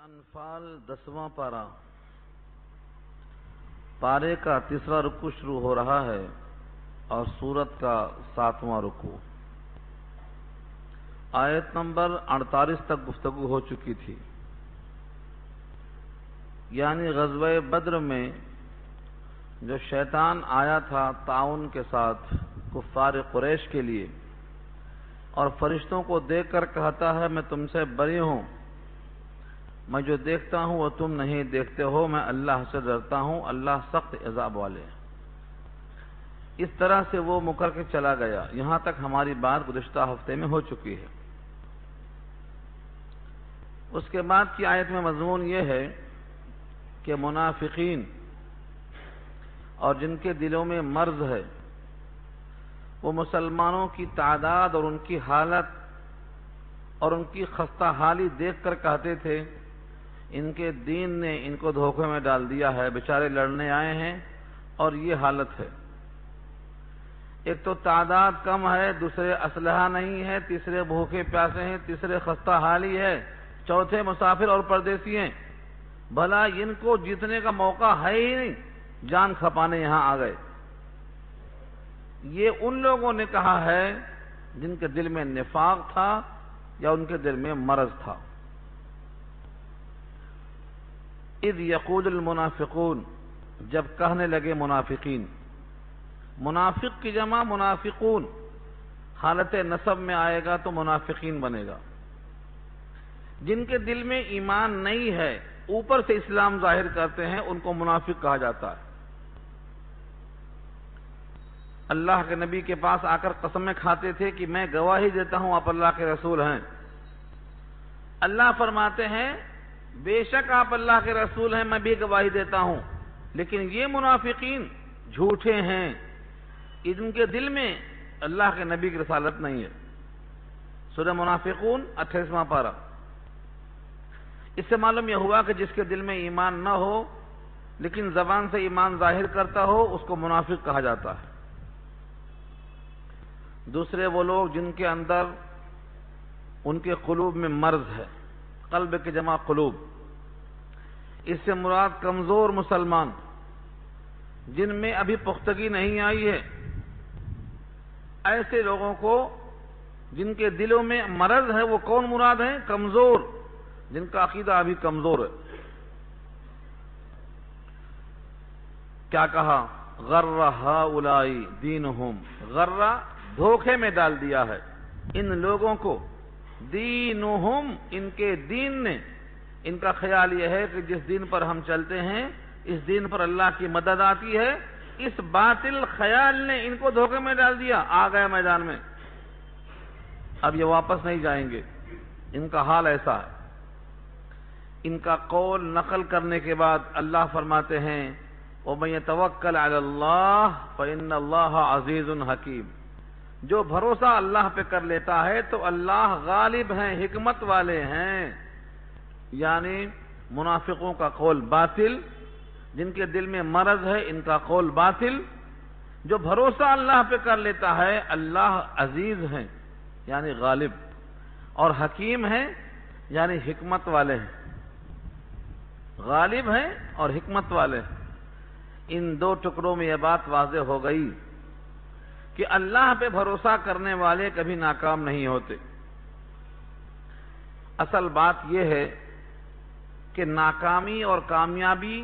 انفال 10واں پارہ، پارے کا تیسرا رکوع شروع ہو رہا ہے اور سورت کا 7واں رکوع۔ آیت نمبر 48 تک گفتگو ہو چکی تھی، یعنی غزوہ بدر میں جو شیطان آیا تھا تعاون کے ساتھ کفار قریش کے لیے اور فرشتوں کو دیکھ کر کہتا ہے میں تم سے بری ہوں، میں جو دیکھتا ہوں وہ تم نہیں دیکھتے ہو، میں اللہ سے ڈرتا ہوں، اللہ سخت عذاب والے۔ اس طرح سے وہ مکر کے چلا گیا۔ یہاں تک ہماری بات گزشتہ ہفتے میں ہو چکی ہے۔ اس کے بعد کی آیت میں مضمون یہ ہے کہ منافقین اور جن کے دلوں میں مرض ہے وہ مسلمانوں کی تعداد اور ان کی حالت اور ان کی خستہ حالی دیکھ کر کہتے تھے ان کے دین نے ان کو دھوکے میں ڈال دیا ہے، بیچارے لڑنے آئے ہیں اور یہ حالت ہے۔ ایک تو تعداد کم ہے، دوسرے اسلحہ نہیں ہے، تیسرے بھوکے پیاسے ہیں، تیسرے خستہ حالی ہے، چوتھے مسافر اور پردیسی ہیں۔ بھلا ان کو جیتنے کا موقع ہے ہی نہیں، جان کھپانے یہاں آ گئے۔ یہ ان لوگوں نے کہا ہے جن کے دل میں نفاق تھا یا ان کے دل میں مرض تھا۔ اذ یقول المنافقون، جب کہنے لگے منافقین، منافق کی جمع منافقون، حالت نسب میں آئے گا تو منافقین بنے گا۔ جن کے دل میں ایمان نہیں ہے، اوپر سے اسلام ظاہر کرتے ہیں، ان کو منافق کہا جاتا ہے۔ اللہ کے نبی کے پاس آ کر قسمیں کھاتے تھے کہ میں گواہی دیتا ہوں آپ اللہ کے رسول ہیں۔ اللہ فرماتے ہیں بے شک آپ اللہ کے رسول ہیں، میں بھی گواہی دیتا ہوں، لیکن یہ منافقین جھوٹے ہیں، ان کے دل میں اللہ کے نبی کی رسالت نہیں ہے۔ سورہ منافقون 28واں پارہ۔ اس سے معلوم یہ ہوا کہ جس کے دل میں ایمان نہ ہو لیکن زبان سے ایمان ظاہر کرتا ہو اس کو منافق کہا جاتا ہے۔ دوسرے وہ لوگ جن کے اندر ان کے قلوب میں مرض ہے، قلب کی جمع قلوب، اس سے مراد کمزور مسلمان جن میں ابھی پختگی نہیں آئی ہے، ایسے لوگوں کو جن کے دلوں میں مرض ہے وہ کون مراد ہیں؟ کمزور، جن کا عقیدہ ابھی کمزور ہے۔ کیا کہا؟ غر ہؤلاء دینہم، غرہ دھوکے میں ڈال دیا ہے ان لوگوں کو، دینہم ان کے دین نے، ان کا خیال یہ ہے کہ جس دین پر ہم چلتے ہیں اس دین پر اللہ کی مدد آتی ہے، اس باطل خیال نے ان کو دھوکے میں ڈال دیا، آ گئے میدان میں، اب یہ واپس نہیں جائیں گے۔ ان کا حال ایسا ہے۔ ان کا قول نقل کرنے کے بعد اللہ فرماتے ہیں وَمَن يَتَوَكَّلْ عَلَى اللَّهِ فَإِنَّ اللَّهَ عَزِيزٌ حَكِيمٌ، جو بھروسہ اللہ پہ کر لیتا ہے تو اللہ غالب ہیں، حکمت والے ہیں۔ یعنی منافقوں کا قول باطل، جن کے دل میں مرض ہے ان کا قول باطل، جو بھروسہ اللہ پہ کر لیتا ہے اللہ عزیز ہیں یعنی غالب، اور حکیم ہیں یعنی حکمت والے ہیں، غالب ہیں اور حکمت والے ہیں۔ ان دو ٹکڑوں میں یہ بات واضح ہو گئی کہ اللہ پہ بھروسہ کرنے والے کبھی ناکام نہیں ہوتے۔ اصل بات یہ ہے کہ ناکامی اور کامیابی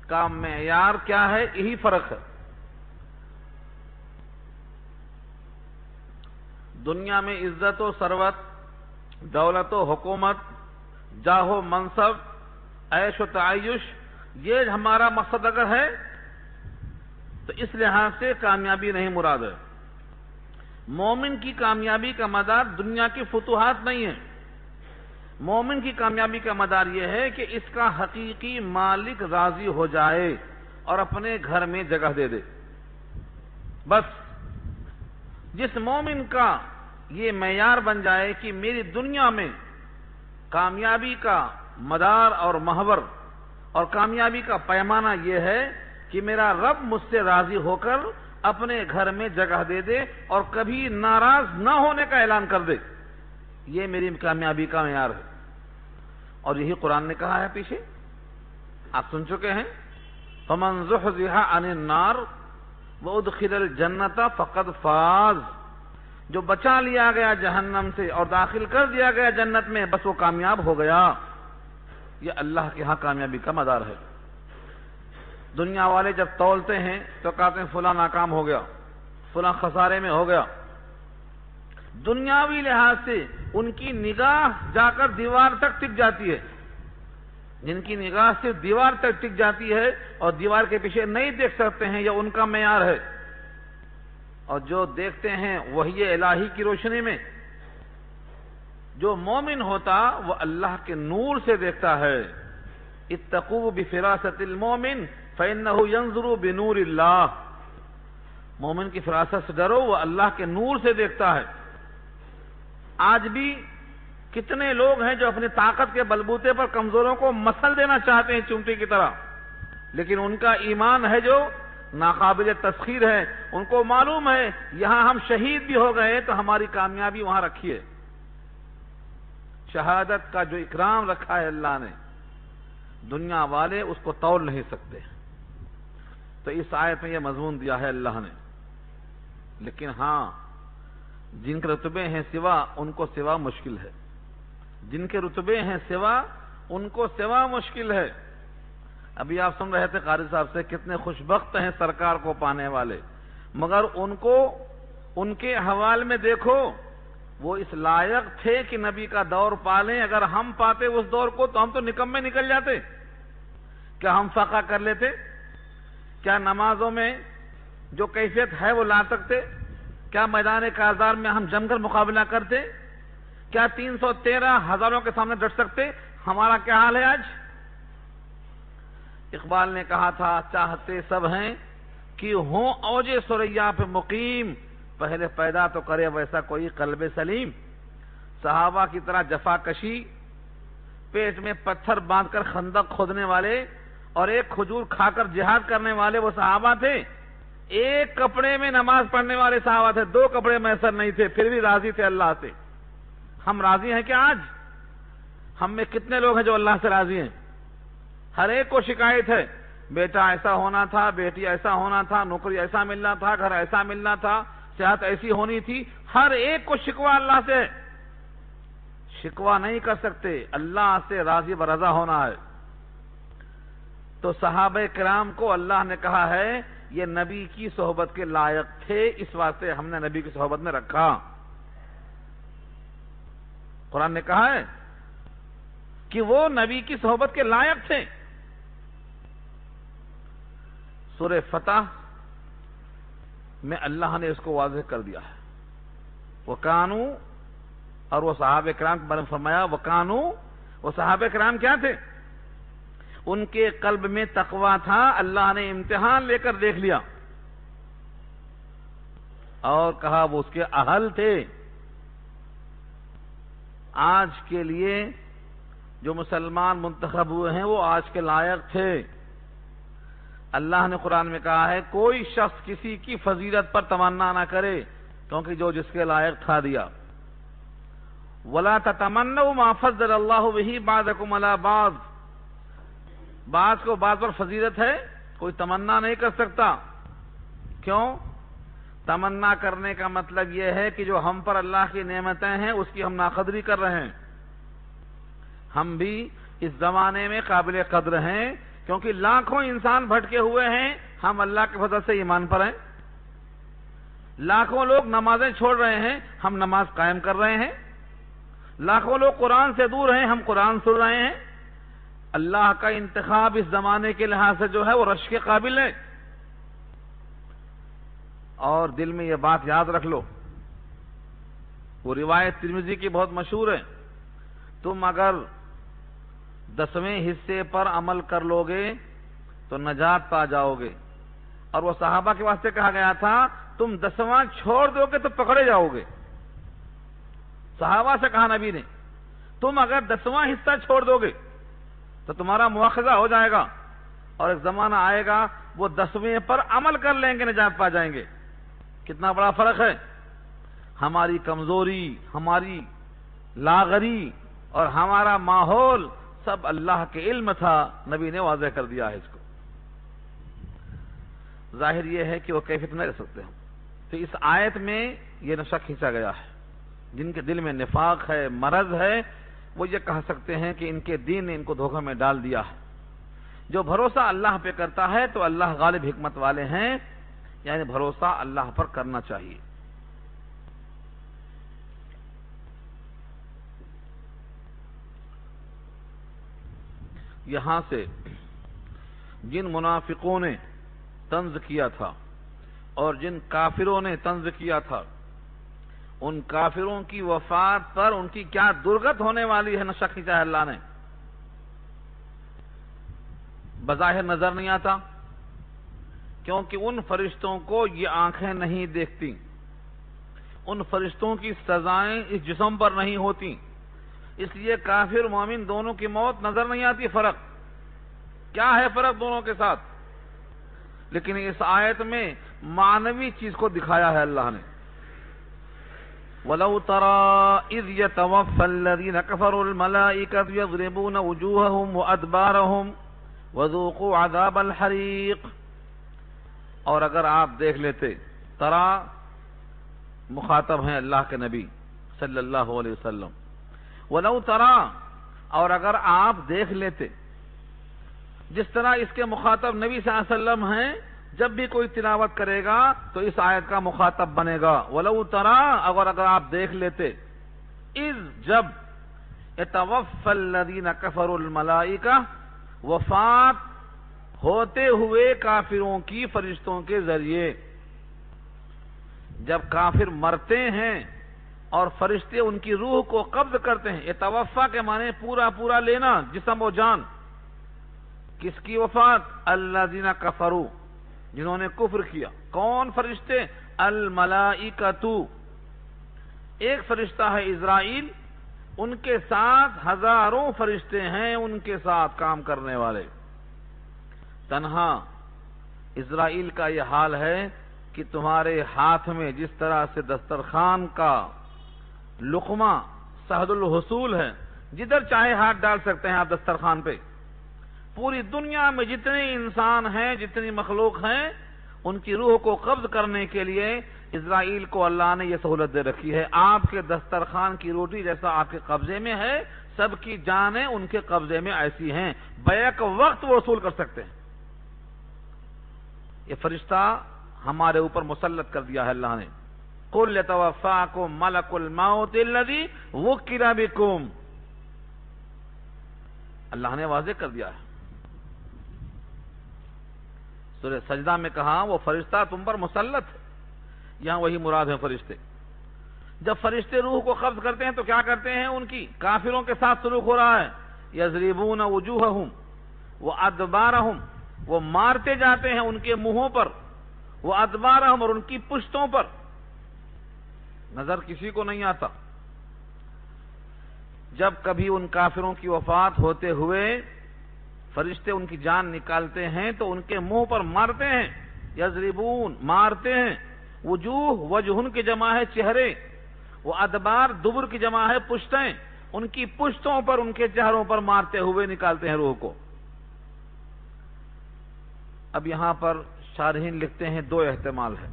کا معیار کیا ہے، یہی فرق ہے۔ دنیا میں عزت و ثروت، دولت و حکومت، جاہ و منصب، عیش و تعیش، یہ ہمارا مقصد اگر ہے تو اس لحاظ سے کامیابی نہیں مراد ہے۔ مومن کی کامیابی کا مدار دنیا کی فتوحات نہیں ہے۔ مومن کی کامیابی کا مدار یہ ہے کہ اس کا حقیقی مالک راضی ہو جائے اور اپنے گھر میں جگہ دے دے، بس۔ جس مومن کا یہ معیار بن جائے کہ میری دنیا میں کامیابی کا مدار اور محور اور کامیابی کا پیمانہ یہ ہے کہ میرا رب مجھ سے راضی ہو کر اپنے گھر میں جگہ دے دے اور کبھی ناراض نہ ہونے کا اعلان کر دے، یہ میری کامیابی کا معیار ہے۔ اور یہی قرآن نے کہا ہے پیچھے، آپ سن چکے ہیں، فَمَنْ زُحْزِحَ عَنِ النَّارِ وَأُدْخِلَ الْجَنَّةَ فَقَدْ فَازَ، جو بچا لیا گیا جہنم سے اور داخل کر دیا گیا جنت میں، بس وہ کامیاب ہو گیا۔ یہ اللہ کے ہاں کامیابی کا مدار ہے۔ دنیا والے جب تولتے ہیں تو کہتے ہیں فلاں ناکام ہو گیا، فلاں خسارے میں ہو گیا۔ دنیاوی لحاظ سے ان کی نگاہ جا کر دیوار تک ٹک جاتی ہے، جن کی نگاہ سے دیوار تک ٹک جاتی ہے اور دیوار کے پیچھے نہیں دیکھ سکتے ہیں، یہ ان کا معیار ہے۔ اور جو دیکھتے ہیں وحی الہی کی روشنی میں، جو مومن ہوتا وہ اللہ کے نور سے دیکھتا ہے۔ اتقوا بفراست المومن فإنه ينظر بنور اللہ، مومن کی فراست سے ڈرو، وہ اللہ کے نور سے دیکھتا ہے۔ آج بھی کتنے لوگ ہیں جو اپنی طاقت کے بلبوتے پر کمزوروں کو مسل دینا چاہتے ہیں چمٹی کی طرح، لیکن ان کا ایمان ہے جو ناقابل تسخیر ہے۔ ان کو معلوم ہے یہاں ہم شہید بھی ہو گئے تو ہماری کامیابی وہاں رکھی ہے۔ شہادت کا جو اکرام رکھا ہے اللہ نے، دنیا والے اس کو تول نہیں سکتے۔ تو اس آیت میں یہ مضمون دیا ہے اللہ نے۔ لیکن ہاں، جن کے رتبے ہیں سوا، ان کو سوا مشکل ہے۔ جن کے رتبے ہیں سوا، ان کو سوا مشکل ہے۔ ابھی آپ سن رہے تھے قاری صاحب سے، کتنے خوش بخت ہیں سرکار کو پانے والے، مگر ان کو ان کے حوال میں دیکھو، وہ اس لائق تھے کہ نبی کا دور پالیں۔ اگر ہم پاتے اس دور کو تو ہم تو نکمے نکل جاتے۔ کیا ہم فقہ کر لیتے؟ کیا نمازوں میں جو کیفیت ہے وہ لا سکتے؟ کیا میدان کارزار میں ہم جم کر مقابلہ کرتے؟ کیا 313 ہزاروں کے سامنے ڈٹ سکتے؟ ہمارا کیا حال ہے آج؟ اقبال نے کہا تھا، چاہتے سب ہیں کہ ہوں اوج ثریا پہ مقیم، پہلے پیدا تو کرے ویسا کوئی قلب سلیم۔ صحابہ کی طرح جفا کشی، پیٹ میں پتھر باندھ کر خندق کھودنے والے اور ایک کھجور کھا کر جہاد کرنے والے وہ صحابہ تھے۔ ایک کپڑے میں نماز پڑھنے والے صحابہ تھے، 2 کپڑے میسر نہیں تھے، پھر بھی راضی تھے اللہ سے۔ ہم راضی ہیں کیا آج؟ ہم میں کتنے لوگ ہیں جو اللہ سے راضی ہیں؟ ہر ایک کو شکایت ہے، بیٹا ایسا ہونا تھا، بیٹی ایسا ہونا تھا، نوکری ایسا ملنا تھا، گھر ایسا ملنا تھا، صحت ایسی ہونی تھی۔ ہر ایک کو شکوہ اللہ سے۔ شکوہ نہیں کر سکتے، اللہ سے راضی برضا ہونا ہے۔ تو صحابہ کرام کو اللہ نے کہا ہے یہ نبی کی صحبت کے لائق تھے، اس واسطے ہم نے نبی کی صحبت میں رکھا۔ قرآن نے کہا ہے کہ وہ نبی کی صحبت کے لائق تھے۔ سورہ فتح میں اللہ نے اس کو واضح کر دیا ہے۔ وَكَانُوا، اور وہ صحابہ کرام کے بارے میں فرمایا وَكَانُوا، وہ صحابہ کرام کیا تھے؟ ان کے قلب میں تقویٰ تھا، اللہ نے امتحان لے کر دیکھ لیا اور کہا وہ اس کے اہل تھے۔ آج کے لیے جو مسلمان منتخب ہوئے ہیں وہ آج کے لائق تھے۔ اللہ نے قرآن میں کہا ہے کوئی شخص کسی کی فضیلت پر تمنا نہ کرے، کیونکہ جو جس کے لائق تھا دیا۔ وَلَا تَتَمَنَّوْا مَا فَضَّلَ اللَّهُ بِهِ بَعْضَكُمْ عَلَىٰ بَعْضٍ، بعض کو بعض پر فضیلت ہے، کوئی تمنا نہیں کر سکتا۔ کیوں؟ تمنا کرنے کا مطلب یہ ہے کہ جو ہم پر اللہ کی نعمتیں ہیں اس کی ہم ناقدری کر رہے ہیں۔ ہم بھی اس زمانے میں قابل قدر ہیں، کیونکہ لاکھوں انسان بھٹکے ہوئے ہیں، ہم اللہ کے فضل سے ایمان پر ہیں۔ لاکھوں لوگ نمازیں چھوڑ رہے ہیں، ہم نماز قائم کر رہے ہیں۔ لاکھوں لوگ قرآن سے دور ہیں، ہم قرآن سن رہے ہیں۔ اللہ کا انتخاب اس زمانے کے لحاظ سے جو ہے وہ رشک کے قابل ہے۔ اور دل میں یہ بات یاد رکھ لو، وہ روایت ترمذی کی بہت مشہور ہے، تم اگر 10ویں حصے پر عمل کر لو گے تو نجات پا جاؤ گے۔ اور وہ صحابہ کے واسطے کہا گیا تھا تم 10واں چھوڑ دو گے تو پکڑے جاؤ گے۔ صحابہ سے کہا نبی نے تم اگر 10واں حصہ چھوڑ دو گے تو تمہارا مواخذہ ہو جائے گا، اور ایک زمانہ آئے گا وہ 10ویں پر عمل کر لیں گے، نجات پا جائیں گے۔ کتنا بڑا فرق ہے! ہماری کمزوری، ہماری لاغری اور ہمارا ماحول سب اللہ کے علم تھا، نبی نے واضح کر دیا ہے اس کو۔ ظاہر یہ ہے کہ وہ کیفیت نہیں رہ سکتے ہم، تو اس آیت میں یہ نقشہ کھینچا گیا ہے۔ جن کے دل میں نفاق ہے، مرض ہے، وہ یہ کہہ سکتے ہیں کہ ان کے دین نے ان کو دھوکہ میں ڈال دیا ہے۔ جو بھروسہ اللہ پہ کرتا ہے تو اللہ غالب حکمت والے ہیں، یعنی بھروسہ اللہ پر کرنا چاہیے۔ یہاں سے جن منافقوں نے طنز کیا تھا اور جن کافروں نے طنز کیا تھا، ان کافروں کی وفات پر ان کی کیا درگت ہونے والی ہے، نقشہ کھینچا ہے اللہ نے۔ بظاہر نظر نہیں آتا، کیونکہ ان فرشتوں کو یہ آنکھیں نہیں دیکھتی، ان فرشتوں کی سزائیں اس جسم پر نہیں ہوتی، اس لیے کافر مومن دونوں کی موت نظر نہیں آتی۔ فرق کیا ہے؟ فرق دونوں کے ساتھ، لیکن اس آیت میں معنوی چیز کو دکھایا ہے اللہ نے۔ وَلَوْ تَرَىٰ إِذْ يَتَوَفَّى الَّذِينَ كَفَرُوا الْمَلَائِكَةُ يَضْرِبُونَ وُجُوهَهُمْ وَأَدْبَارَهُمْ وَذُوقُوا عَذَابَ الْحَرِيقِ۔ اور اگر آپ دیکھ لیتے، ترا مخاطب ہیں اللہ کے نبی صلی اللہ علیہ وسلم، وَلَوْ تَرَىٰ، اور اگر آپ دیکھ لیتے، جس طرح اس کے مخاطب نبی صلی اللہ علیہ وسلم ہیں، جب بھی کوئی تلاوت کرے گا تو اس آیت کا مخاطب بنے گا۔ وَلَوْ تَرَىٰ، اگر آپ دیکھ لیتے، اذ، جب، يَتَوَفَّى الَّذِينَ كَفَرُوا الْمَلَائِكَةُ، وفات ہوتے ہوئے کافروں کی فرشتوں کے ذریعے، جب کافر مرتے ہیں اور فرشتے ان کی روح کو قبض کرتے ہیں۔ يتوفى کے معنی پورا لینا، جسم و جان۔ کس کی وفات؟ الذین کفروا، جنہوں نے کفر کیا۔ کون فرشتے؟ الملائکۃ، ایک فرشتہ ہے اسرائیل، ان کے ساتھ ہزاروں فرشتے ہیں ان کے ساتھ کام کرنے والے۔ تنہا اسرائیل کا یہ حال ہے کہ تمہارے ہاتھ میں جس طرح سے دسترخوان کا لقمہ سہل الحصول ہے، جدھر چاہے ہاتھ ڈال سکتے ہیں آپ دسترخوان پہ۔ پوری دنیا میں جتنے انسان ہیں، جتنی مخلوق ہیں، ان کی روح کو قبض کرنے کے لیے اسرائیل کو اللہ نے یہ سہولت دے رکھی ہے۔ آپ کے دسترخوان کی روٹی جیسا آپ کے قبضے میں ہے، سب کی جانیں ان کے قبضے میں ایسی ہیں، بیک وقت وہ وصول کر سکتے ہیں۔ یہ فرشتہ ہمارے اوپر مسلط کر دیا ہے اللہ نے۔ قُلْ يَتَوَفَّاكُم مَلَكُ الْمَوْتِ الَّذِي وُكِّلَ بِكُمْ، اللہ نے واضح کر دیا ہے۔ سورہ سجدہ میں کہا وہ فرشتہ تم پر مسلط ہے، یہاں وہی مراد ہے فرشتے۔ جب فرشتے روح کو قبض کرتے ہیں تو کیا کرتے ہیں؟ ان کی کافروں کے ساتھ سلوک ہو رہا ہے۔ یضربون وجوہہم وادبارہم، وہ مارتے جاتے ہیں ان کے منہوں پر، وادبارہم، اور ان کی پشتوں پر۔ نظر کسی کو نہیں آتا۔ جب کبھی ان کافروں کی وفات ہوتے ہوئے فرشتے ان کی جان نکالتے ہیں تو ان کے منہ پر مارتے ہیں۔ یضربون، مارتے ہیں۔ وجوہ، وجہن کی جمع ہے چہرے، وہ ادبار، دبر کی جمع ہے پشتیں، ان کی پشتوں پر، ان کے چہروں پر مارتے ہوئے نکالتے ہیں روح کو۔ اب یہاں پر شارحین لکھتے ہیں دو احتمال ہے۔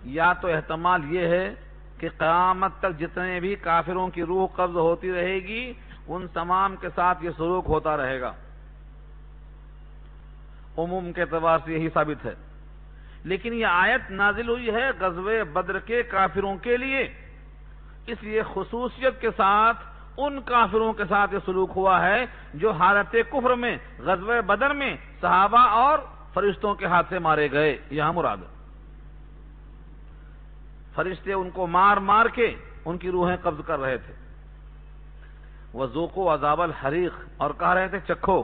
یا تو احتمال یہ ہے کہ قیامت تک جتنے بھی کافروں کی روح قبض ہوتی رہے گی ان تمام کے ساتھ یہ سلوک ہوتا رہے گا۔ عموم کے اعتبار سے یہی ثابت ہے، لیکن یہ آیت نازل ہوئی ہے غزوہ بدر کے کافروں کے لیے، اس لیے خصوصیت کے ساتھ ان کافروں کے ساتھ یہ سلوک ہوا ہے جو حالت کفر میں غزوہ بدر میں صحابہ اور فرشتوں کے ہاتھ سے مارے گئے، یہاں مراد ہے۔ فرشتے ان کو مار مار کے ان کی روحیں قبض کر رہے تھے۔ وَذُوقُوا عَذَابَ الْحَرِيقِ، اور کہہ رہے تھے چکھو،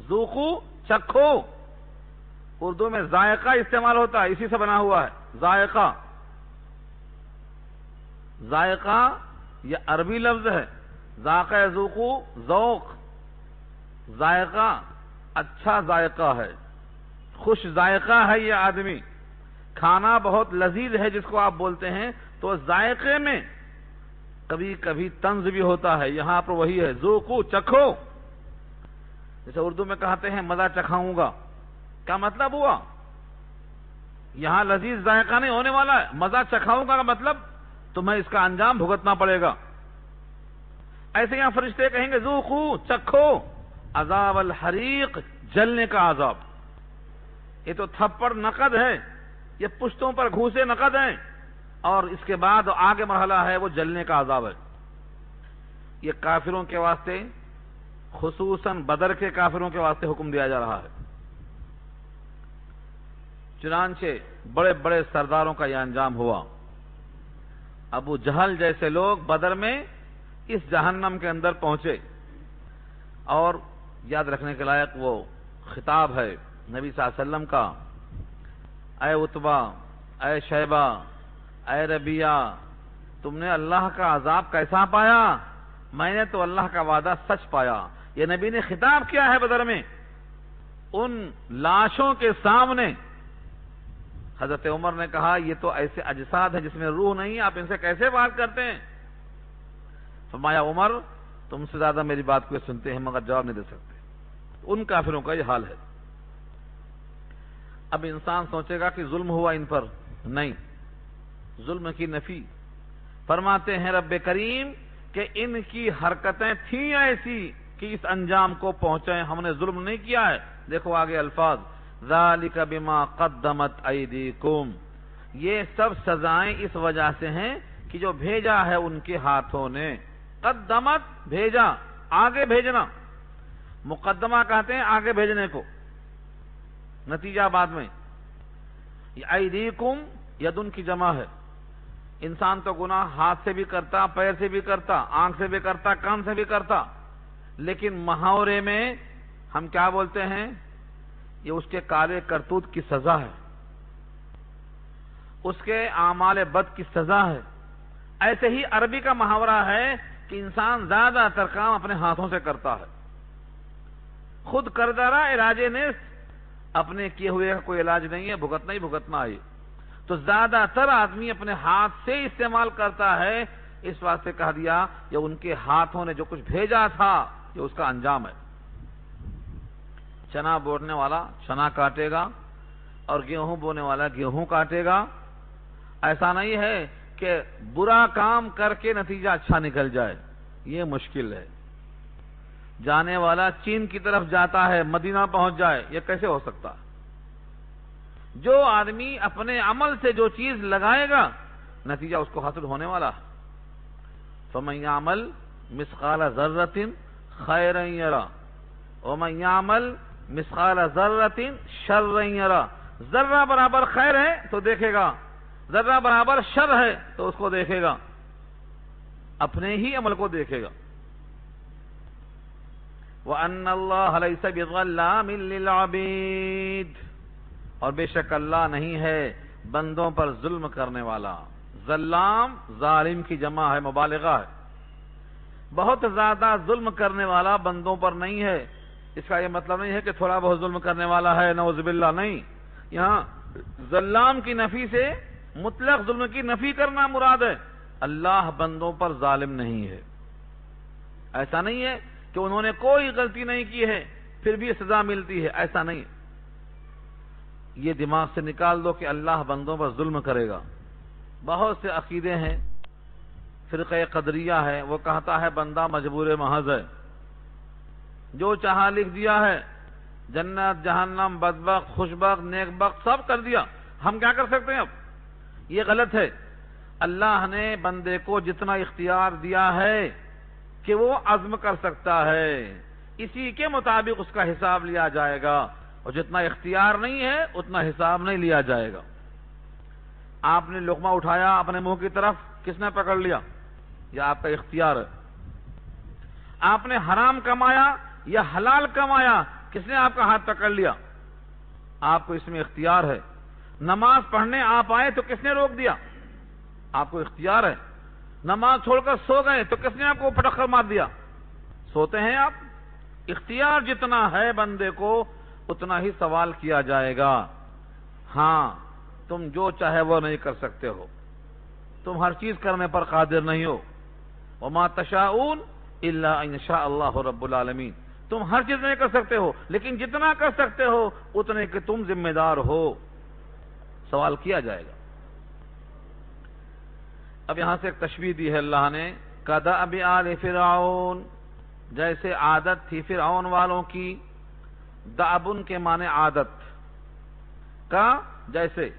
ذوقو، چکھو۔ اردو میں ذائقہ استعمال ہوتا ہے، اسی سے بنا ہوا ہے ذائقہ۔ ذائقہ یہ عربی لفظ ہے، ذائقہ یذوقو، ذوق، ذائقہ اچھا ذائقہ ہے، خوش ذائقہ ہے یہ آدمی، کھانا بہت لذیذ ہے جس کو آپ بولتے ہیں، تو ذائقے میں کبھی کبھی طنز بھی ہوتا ہے، یہاں پر وہی ہے ذوقو، چکھو، جیسے اردو میں کہتے ہیں مزہ چکھاؤں گا، کیا مطلب ہوا؟ یہاں لذیذ ذائقہ نہیں ہونے والا ہے، مزہ چکھاؤں گا کا مطلب تمہیں اس کا انجام بھگتنا پڑے گا۔ ایسے یہاں فرشتے کہیں گے ذوقو، چکھو عذاب الحریق، جلنے کا عذاب۔ یہ تو تھپڑ نقد ہے، یہ پشتوں پر گھوسے نقد ہیں، اور اس کے بعد آگے مرحلہ ہے وہ جلنے کا عذاب ہے۔ یہ کافروں کے واسطے، خصوصاً بدر کے کافروں کے واسطے حکم دیا جا رہا ہے۔ چنانچہ بڑے بڑے سرداروں کا یہ انجام ہوا۔ ابو جہل جیسے لوگ بدر میں اس جہنم کے اندر پہنچے، اور یاد رکھنے کے لائق وہ خطاب ہے نبی صلی اللہ علیہ وسلم کا، اے عتبہ، اے شیبہ، اے ربیہ، تم نے اللہ کا عذاب کیسا پایا؟ میں نے تو اللہ کا وعدہ سچ پایا۔ یہ نبی نے خطاب کیا ہے بدر میں، ان لاشوں کے سامنے۔ حضرت عمر نے کہا یہ تو ایسے اجساد ہیں جس میں روح نہیں، آپ ان سے کیسے بات کرتے ہیں؟ فرمایا عمر تم سے زیادہ میری بات کو سنتے ہیں مگر جواب نہیں دے سکتے۔ ان کافروں کا یہ حال ہے۔ اب انسان سوچے گا کہ ظلم ہوا ان پر، نہیں، ظلم کی نفی۔ فرماتے ہیں رب کریم کہ ان کی حرکتیں تھیں ایسی کہ اس انجام کو پہنچے، ہم نے ظلم نہیں کیا ہے۔ دیکھو آگے الفاظ، ذالک بما قدمت ایدیکم، یہ سب سزائیں اس وجہ سے ہیں کہ جو بھیجا ہے ان کے ہاتھوں نے۔ قدمت، بھیجا، آگے بھیجنا، مقدمہ کہتے ہیں آگے بھیجنے کو، نتیجہ بعد میں۔ ایدیکم یدن کی جمع ہے۔ انسان تو گناہ ہاتھ سے بھی کرتا، پیر سے بھی کرتا، آنکھ سے بھی کرتا، کان سے بھی کرتا، لیکن محاورے میں ہم کیا بولتے ہیں؟ یہ اس کے کالے کرتوت کی سزا ہے، اس کے اعمال بد کی سزا ہے۔ ایسے ہی عربی کا محاورہ ہے کہ انسان زیادہ تر کام اپنے ہاتھوں سے کرتا ہے۔ خود کردارا علاج نیست، اپنے کیے ہوئے کا کوئی علاج نہیں ہے، بھگتنا ہی بھگتنا ہے۔ تو زیادہ تر آدمی اپنے ہاتھ سے استعمال کرتا ہے، اس واسطے کہہ دیا یہ ان کے ہاتھوں نے جو کچھ بھیجا تھا یہ اس کا انجام ہے۔ چنا بونے والا چنا کاٹے گا اور گیہوں بونے والا گیہوں کاٹے گا۔ ایسا نہیں ہے کہ برا کام کر کے نتیجہ اچھا نکل جائے، یہ مشکل ہے۔ جانے والا چین کی طرف جاتا ہے، مدینہ پہنچ جائے، یہ کیسے ہو سکتا؟ جو آدمی اپنے عمل سے جو چیز لگائے گا نتیجہ اس کو حاصل ہونے والا ہے۔ فَمَن يَعْمَلْ مِثْقَالَ ذَرَّةٍ خَيْرًا يَرَهُ وَمَن يَعْمَلْ مِثْقَالَ ذَرَّةٍ شَرًّا يَرَهُ۔ ذرہ برابر خیر ہے تو دیکھے گا، ذرہ برابر شر ہے تو اس کو دیکھے گا، اپنے ہی عمل کو دیکھے گا۔ وَأَنَّ اللَّهَ لَيْسَ بِظَلَّامٍ لِّلْعَبِيدِ، اور بے شک اللہ نہیں ہے بندوں پر ظلم کرنے والا۔ ظلام ظالم کی جمع ہے، مبالغہ ہے۔ بہت زیادہ ظلم کرنے والا بندوں پر نہیں ہے۔ اس کا یہ مطلب نہیں ہے کہ تھوڑا بہت ظلم کرنے والا ہے، نعوذ باللہ، نہیں۔ یہاں ظلام کی نفی سے مطلق ظلم کی نفی کرنا مراد ہے۔ اللہ بندوں پر ظالم نہیں ہے۔ ایسا نہیں ہے کہ انہوں نے کوئی غلطی نہیں کی ہے پھر بھی سزا ملتی ہے، ایسا نہیں۔ یہ دماغ سے نکال دو کہ اللہ بندوں پر ظلم کرے گا۔ بہت سے عقیدے ہیں، فرقہ قدریہ ہے، وہ کہتا ہے بندہ مجبور محض ہے، جو چاہا لکھ دیا ہے، جنت جہنم بدبخت خوشبخت نیک بخت سب کر دیا، ہم کیا کر سکتے ہیں؟ اب یہ غلط ہے۔ اللہ نے بندے کو جتنا اختیار دیا ہے کہ وہ عزم کر سکتا ہے، اسی کے مطابق اس کا حساب لیا جائے گا، اور جتنا اختیار نہیں ہے اتنا حساب نہیں لیا جائے گا۔ آپ نے لقمہ اٹھایا اپنے منہ کی طرف، کس نے پکڑ لیا؟ یہ آپ کا اختیار ہے۔ آپ نے حرام کمایا یا حلال کمایا، کس نے آپ کا ہاتھ پکڑ لیا؟ آپ کو اس میں اختیار ہے۔ نماز پڑھنے آپ آئے تو کس نے روک دیا؟ آپ کو اختیار ہے۔ نماز چھوڑ کر سو گئے تو کس نے آپ کو پٹخ کر مار دیا؟ سوتے ہیں آپ۔ اختیار جتنا ہے بندے کو اتنا ہی سوال کیا جائے گا۔ ہاں، تم جو چاہے وہ نہیں کر سکتے ہو، تم ہر چیز کرنے پر قادر نہیں ہو، وما تشاءون الا ان یشاء اللہ رب العالمین. تم ہر چیز نہیں کر سکتے ہو، لیکن جتنا کر سکتے ہو اتنے کہ تم ذمہ دار ہو. سوال کیا جائے گا. اب یہاں سے ایک تشبیہ دی ہے اللہ نے، کدأب آل فرعون، جیسے عادت تھی فرعون والوں کی. دأبن کے معنی عادت کا، جیسے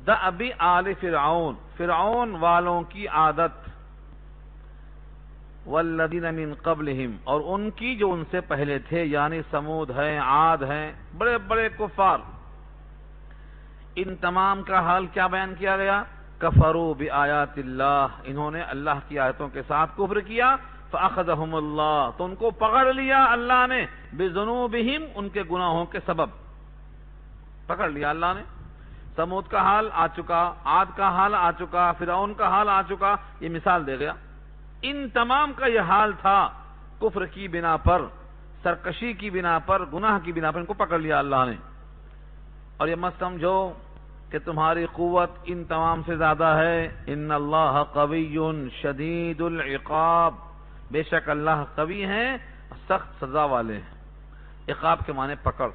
دأب آل فرعون، فرعون والوں کی عادت. والذین من قبلہم، اور ان کی جو ان سے پہلے تھے، یعنی سمود ہیں، عاد ہیں، بڑے بڑے کفار. ان تمام کا حال کیا بیان کیا گیا؟ کفروا بآیات اللہ، انہوں نے اللہ کی آیتوں کے ساتھ کفر کیا. فأخذہم اللہ، تو ان کو پکڑ لیا اللہ نے، بذنوبہم، ان کے گناہوں کے سبب پکڑ لیا اللہ نے. سمود کا حال آ چکا، عاد کا حال آ چکا، فرعون کا حال آ چکا. یہ مثال دے گیا. ان تمام کا یہ حال تھا، کفر کی بنا پر، سرکشی کی بنا پر، گناہ کی بنا پر ان کو پکڑ لیا اللہ نے. اور یہ مت سمجھو کہ تمہاری قوت ان تمام سے زیادہ ہے. ان اللہ قوی شدید العقاب، بے شک اللہ قوی ہیں، سخت سزا والے ہیں. عقاب کے معنی پکڑ.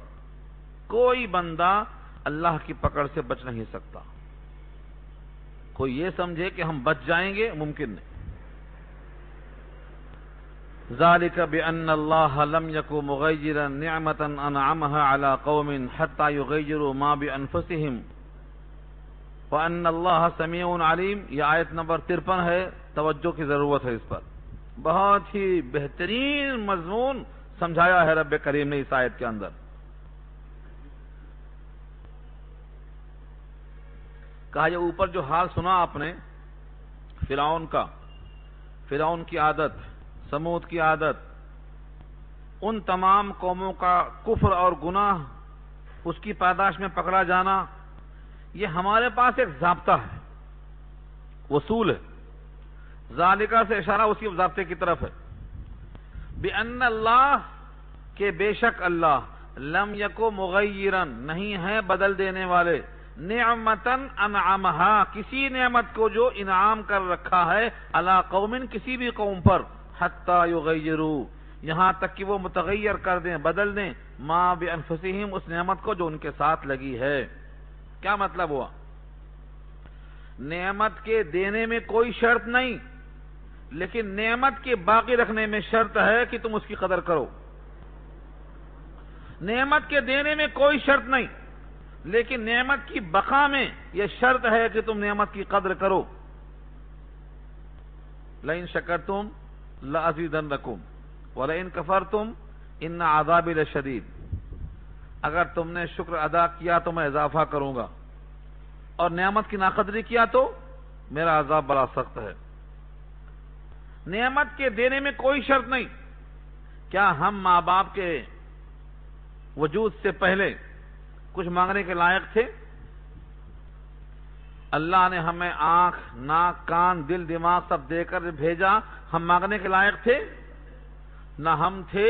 کوئی بندہ اللہ کی پکڑ سے بچ نہیں سکتا. کوئی یہ سمجھے کہ ہم بچ جائیں گے، ممکن نہیں. ذالک بأن اللہ لم یک مغیرا نعمتا انعمها على قوم حتى یغیروا ما بانفسهم وان اللہ سمیع علیم. یہ آیت نمبر 53 ہے، توجہ کی ضرورت ہے اس پر. بہت ہی بہترین مضمون سمجھایا ہے رب کریم نے اس آیت کے اندر. کہا یہ اوپر جو حال سنا آپ نے فرعون کا، فرعون کی عادت، سمود کی عادت، ان تمام قوموں کا کفر اور گناہ، اس کی پاداش میں پکڑا جانا، یہ ہمارے پاس ایک ضابطہ ہے، اصول ہے. ذالکہ سے اشارہ اسی ضابطے کی طرف ہے. بأن اللہ، کہ بے شک اللہ، لم یکو مغیرا، نہیں ہے بدل دینے والے، نعمتن انعمہا، کسی نعمت کو جو انعام کر رکھا ہے، علی قوم، کسی بھی قوم پر، حتی یغیروا، یہاں تک کہ وہ متغیر کر دیں، بدل دیں، ما بانفسہم، اس نعمت کو جو ان کے ساتھ لگی ہے. کیا مطلب ہوا؟ نعمت کے دینے میں کوئی شرط نہیں، لیکن نعمت کے باقی رکھنے میں شرط ہے کہ تم اس کی قدر کرو. نعمت کے دینے میں کوئی شرط نہیں، لیکن نعمت کی بقا میں یہ شرط ہے کہ تم نعمت کی قدر کرو. لئن شکرتم لأزیدنکم ولئن کفرتم ان عذابی لشدید. اگر تم نے شکر ادا کیا تو میں اضافہ کروں گا، اور نعمت کی ناقدری کیا تو میرا عذاب بڑا سخت ہے. نعمت کے دینے میں کوئی شرط نہیں. کیا ہم ماں باپ کے وجود سے پہلے کچھ مانگنے کے لائق تھے؟ اللہ نے ہمیں آنکھ، ناک، کان، دل، دماغ سب دے کر بھیجا، ہم مانگنے کے لائق تھے؟ نہ ہم تھے،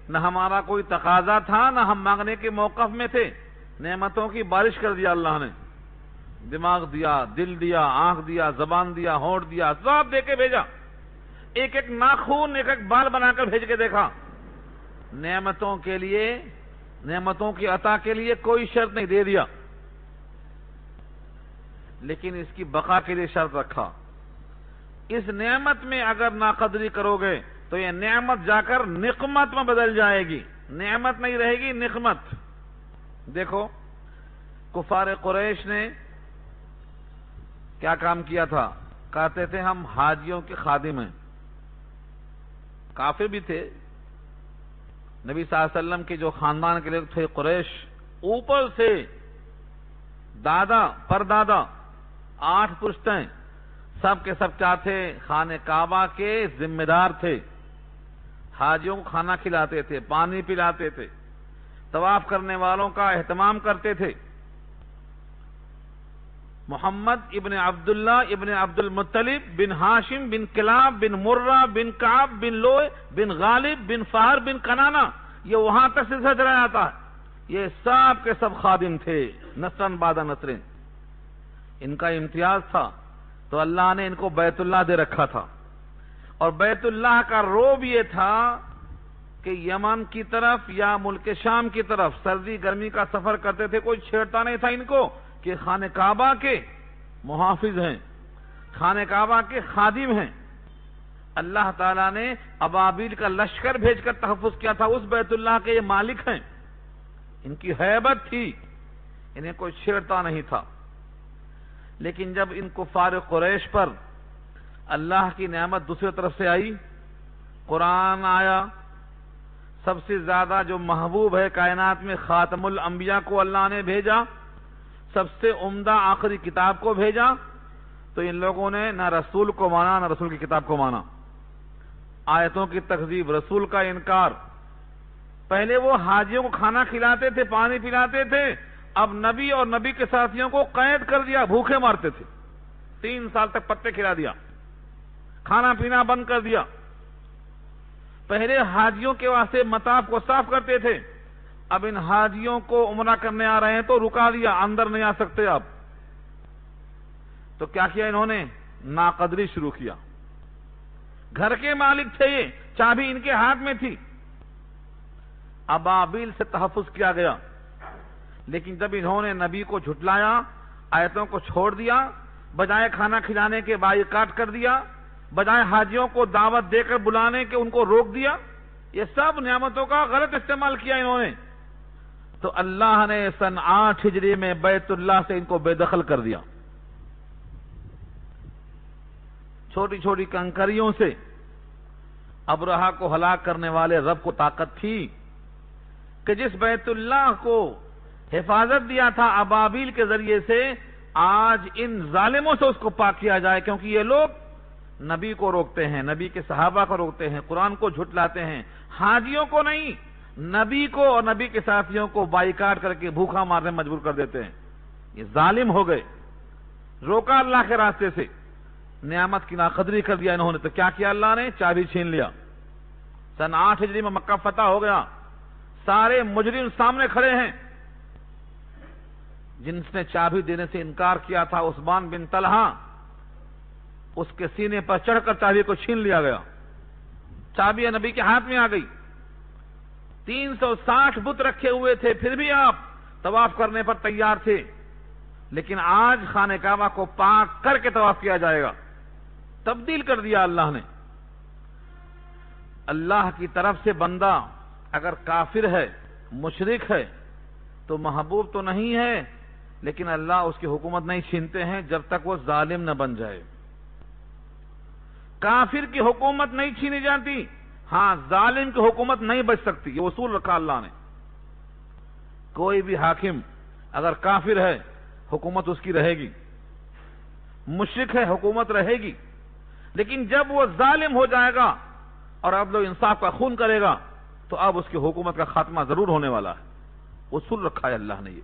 نہ ہمارا کوئی تقاضا تھا، نہ ہم مانگنے کے موقف میں تھے. نعمتوں کی بارش کر دیا اللہ نے. دماغ دیا، دل دیا، آنکھ دیا، زبان دیا، ہونٹ دیا، سب دے کے بھیجا. ایک ایک ناخون، ایک ایک بال بنا کر بھیج کے دیکھا. نعمتوں کے لیے، نعمتوں کی عطا کے لیے کوئی شرط نہیں، دے دیا. لیکن اس کی بقا کے لیے شرط رکھا. اس نعمت میں اگر ناقدری کرو گے تو یہ نعمت جا کر نقمت میں بدل جائے گی. نعمت نہیں رہے گی، نقمت. دیکھو کفار قریش نے کیا کام کیا تھا؟ کہتے تھے ہم حاجیوں کے خادم ہیں. کافر بھی تھے. نبی صلی اللہ علیہ وسلم کے جو خاندان کے لوگ تھے قریش، اوپر سے دادا پردادا 8 پشتیں، سب کے سب کیا تھے؟ خانہ کعبہ کے ذمہ دار تھے. حاجیوں کو کھانا کھلاتے تھے، پانی پلاتے تھے، طواف کرنے والوں کا اہتمام کرتے تھے. محمد ابن عبداللہ ابن عبد المطلب بن ہاشم بن کلاب بن مرہ بن کعب بن لوئے بن غالب بن فہر بن کنانہ، یہ وہاں تک سلسلہ چلا جاتا ہے. یہ سب کے سب خادم تھے، نسرن بعد نسرن. ان کا امتیاز تھا تو اللہ نے ان کو بیت اللہ دے رکھا تھا. اور بیت اللہ کا روب یہ تھا کہ یمن کی طرف یا ملک شام کی طرف سردی گرمی کا سفر کرتے تھے، کوئی چھیڑتا نہیں تھا ان کو کہ خانہ کعبہ کے محافظ ہیں، خانہ کعبہ کے خادم ہیں۔ اللہ تعالیٰ نے ابابیل کا لشکر بھیج کر تحفظ کیا تھا، اس بیت اللہ کے یہ مالک ہیں، ان کی ہیبت تھی، انہیں کوئی چھیڑتا نہیں تھا۔ لیکن جب ان کفار قریش پر اللہ کی نعمت دوسری طرف سے آئی، قرآن آیا، سب سے زیادہ جو محبوب ہے کائنات میں خاتم الانبیاء کو اللہ نے بھیجا، سب سے عمدہ آخری کتاب کو بھیجا، تو ان لوگوں نے نہ رسول کو مانا نہ رسول کی کتاب کو مانا، آیتوں کی تکذیب، رسول کا انکار۔ پہلے وہ حاجیوں کو کھانا کھلاتے تھے، پانی پلاتے تھے، اب نبی اور نبی کے ساتھیوں کو قید کر دیا، بھوکے مارتے تھے، 3 سال تک پتے کھلا دیا، کھانا پینا بند کر دیا۔ پہلے حاجیوں کے واسطے مطاف کو صاف کرتے تھے، اب ان حاجیوں کو عمرہ کرنے آ رہے ہیں تو رکا دیا، اندر نہیں آ سکتے اب۔ تو کیا کیا انہوں نے؟ ناقدری شروع کیا۔ گھر کے مالک تھے یہ، چابی ان کے ہاتھ میں تھی، ابابیل سے تحفظ کیا گیا۔ لیکن جب انہوں نے نبی کو جھٹلایا، آیتوں کو چھوڑ دیا، بجائے کھانا کھلانے کے بائیکاٹ کر دیا، بجائے حاجیوں کو دعوت دے کر بلانے کے ان کو روک دیا، یہ سب نعمتوں کا غلط استعمال کیا انہوں نے، تو اللہ نے سن 8 ہجری میں بیت اللہ سے ان کو بے دخل کر دیا۔ چھوٹی چھوٹی کنکریوں سے ابرہہ کو ہلاک کرنے والے رب کو طاقت تھی کہ جس بیت اللہ کو حفاظت دیا تھا ابابیل کے ذریعے سے، آج ان ظالموں سے اس کو پاک کیا جائے، کیونکہ یہ لوگ نبی کو روکتے ہیں، نبی کے صحابہ کو روکتے ہیں، قرآن کو جھٹلاتے ہیں، حاجیوں کو نہیں، نبی کو اور نبی کے ساتھیوں کو بائیکاٹ کر کے بھوکا مارنے مجبور کر دیتے ہیں۔ یہ ظالم ہو گئے، روکا اللہ کے راستے سے، نعمت کی ناقدری کر دیا انہوں نے۔ تو کیا کیا اللہ نے؟ چابی چھین لیا۔ سن 8 ہجری میں مکہ فتح ہو گیا، سارے مجرم سامنے کھڑے ہیں۔ جن نے چابی دینے سے انکار کیا تھا عثمان بن طلحہ، اس کے سینے پر چڑھ کر چابی کو چھین لیا گیا، چابی نبی کے ہاتھ میں آ گئی۔ 360 بت رکھے ہوئے تھے، پھر بھی آپ طواف کرنے پر تیار تھے، لیکن آج خانہ کعبہ کو پاک کر کے طواف کیا جائے گا، تبدیل کر دیا اللہ نے۔ اللہ کی طرف سے بندہ اگر کافر ہے، مشرک ہے، تو محبوب تو نہیں ہے، لیکن اللہ اس کی حکومت نہیں چھینتے ہیں جب تک وہ ظالم نہ بن جائے۔ کافر کی حکومت نہیں چھینی جاتی، ہاں ظالم کی حکومت نہیں بچ سکتی، یہ اصول رکھا اللہ نے۔ کوئی بھی حاکم اگر کافر ہے، حکومت اس کی رہے گی، مشرک ہے، حکومت رہے گی، لیکن جب وہ ظالم ہو جائے گا اور عدل و انصاف کا خون کرے گا تو اب اس کی حکومت کا خاتمہ ضرور ہونے والا ہے، اصول رکھا ہے اللہ نے یہ۔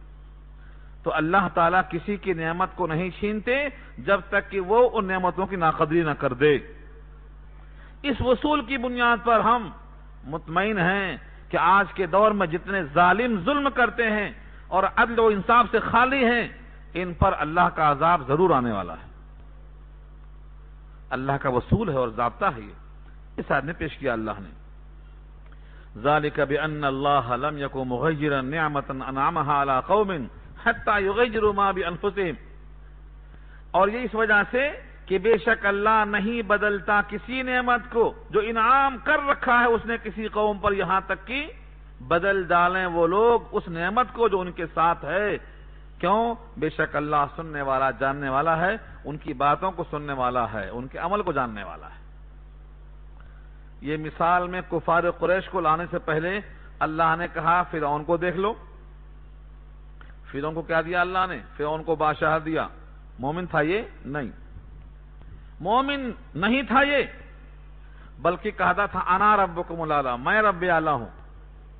تو اللہ تعالیٰ کسی کی نعمت کو نہیں چھینتے جب تک کہ وہ ان نعمتوں کی ناقدری نہ کر دے۔ اس اصول کی بنیاد پر ہم مطمئن ہیں کہ آج کے دور میں جتنے ظالم ظلم کرتے ہیں اور عدل و انصاف سے خالی ہیں، ان پر اللہ کا عذاب ضرور آنے والا ہے۔ اللہ کا اصول ہے اور ضابطہ ہے یہ، اس آیت میں پیش کیا اللہ نے۔ ذَلِكَ بِأَنَّ اللَّهَ لَمْ يَكُنْ مُغَيِّرًا نِعْمَةً أَنْعَمَهَا عَلَىٰ قَوْمٍ حَتَّىٰ يُغَيِّرُوا مَا بِأَنفُسِهِمْ، اور یہ اس وجہ سے کہ بے شک اللہ نہیں بدلتا کسی نعمت کو جو انعام کر رکھا ہے اس نے کسی قوم پر، یہاں تک کہ بدل ڈالیں وہ لوگ اس نعمت کو جو ان کے ساتھ ہے۔ کیوں؟ بے شک اللہ سننے والا، جاننے والا ہے، ان کی باتوں کو سننے والا ہے، ان کے عمل کو جاننے والا ہے۔ یہ مثال میں کفار قریش کو لانے سے پہلے اللہ نے کہا فرعون کو دیکھ لو۔ فرعون کو کیا دیا اللہ نے؟ فرعون کو بادشاہ دیا۔ مومن تھا یہ؟ نہیں، مومن نہیں تھا یہ، بلکہ کہتا تھا انا ربکم الاعلی، میں رب اعلی ہوں،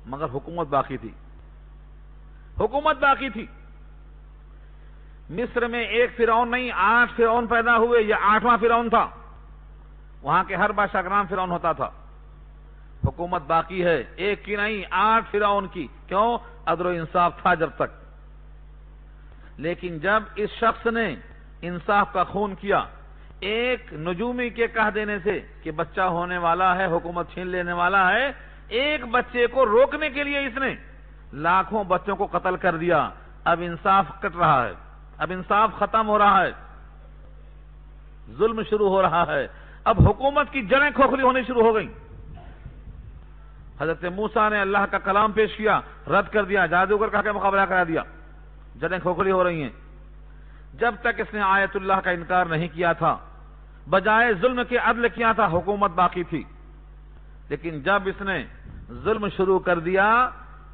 مگر حکومت باقی تھی، حکومت باقی تھی۔ مصر میں ایک فرعون نہیں 8 فرعون پیدا ہوئے، یہ 8واں فرعون تھا، وہاں کے ہر بادشاہ کا نام فرعون ہوتا تھا۔ حکومت باقی ہے، ایک کی نہیں 8 فرعون کی۔ کیوں؟ عدل و انصاف تھا جب تک، لیکن جب اس شخص نے انصاف کا خون کیا، ایک نجومی کے کہہ دینے سے کہ بچہ ہونے والا ہے، حکومت چھین لینے والا ہے، ایک بچے کو روکنے کے لیے اس نے لاکھوں بچوں کو قتل کر دیا۔ اب انصاف کٹ رہا ہے، اب انصاف ختم ہو رہا ہے، ظلم شروع ہو رہا ہے، اب حکومت کی جڑیں کھوکھلی ہونی شروع ہو گئیں۔ حضرت موسیٰ نے اللہ کا کلام پیش کیا، رد کر دیا، جادوگر کہا کے مقابلہ کرا دیا، جڑیں کھوکھلی ہو رہی ہیں۔ جب تک اس نے آیت اللہ کا انکار نہیں کیا تھا، بجائے ظلم کے عدل کیا تھا، حکومت باقی تھی، لیکن جب اس نے ظلم شروع کر دیا،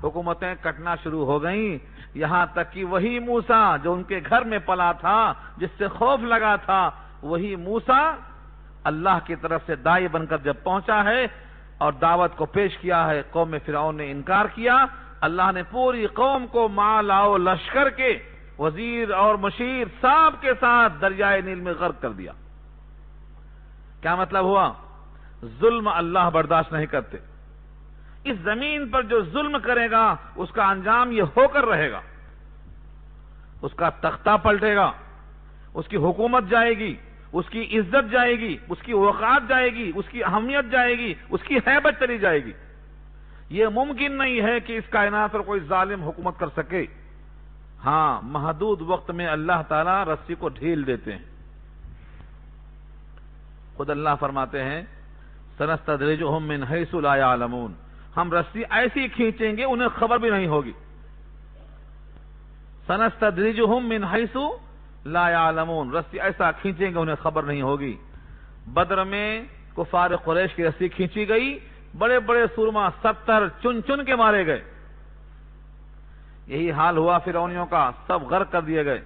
حکومتیں کٹنا شروع ہو گئیں، یہاں تک کہ وہی موسیٰ جو ان کے گھر میں پلا تھا، جس سے خوف لگا تھا، وہی موسیٰ اللہ کی طرف سے داعی بن کر جب پہنچا ہے اور دعوت کو پیش کیا ہے، قوم فرعون نے انکار کیا، اللہ نے پوری قوم کو مال و لشکر کے وزیر اور مشیر سب کے ساتھ دریائے نیل میں غرق کر دیا۔ کیا مطلب ہوا؟ ظلم اللہ برداشت نہیں کرتے۔ اس زمین پر جو ظلم کرے گا اس کا انجام یہ ہو کر رہے گا، اس کا تختہ پلٹے گا، اس کی حکومت جائے گی، اس کی عزت جائے گی، اس کی اوقات جائے گی، اس کی اہمیت جائے گی، اس کی ہیبت چلی جائے گی۔ یہ ممکن نہیں ہے کہ اس کائنات پر کوئی ظالم حکومت کر سکے۔ ہاں، محدود وقت میں اللہ تعالیٰ رسی کو ڈھیل دیتے ہیں۔ خود اللہ فرماتے ہیں سنستدرجہم من حیث لا یعلمون، ہم رسی ایسی کھینچیں گے انہیں خبر بھی نہیں ہوگی۔ سنستدرجہم من حیث لا یعلمون، رسی ایسا کھینچیں گے انہیں خبر نہیں ہوگی۔ بدر میں کفار قریش کی رسی کھینچی گئی، بڑے بڑے سورما 70 چن چن کے مارے گئے۔ یہی حال ہوا فرعونیوں کا، سب غرق کر دیے گئے۔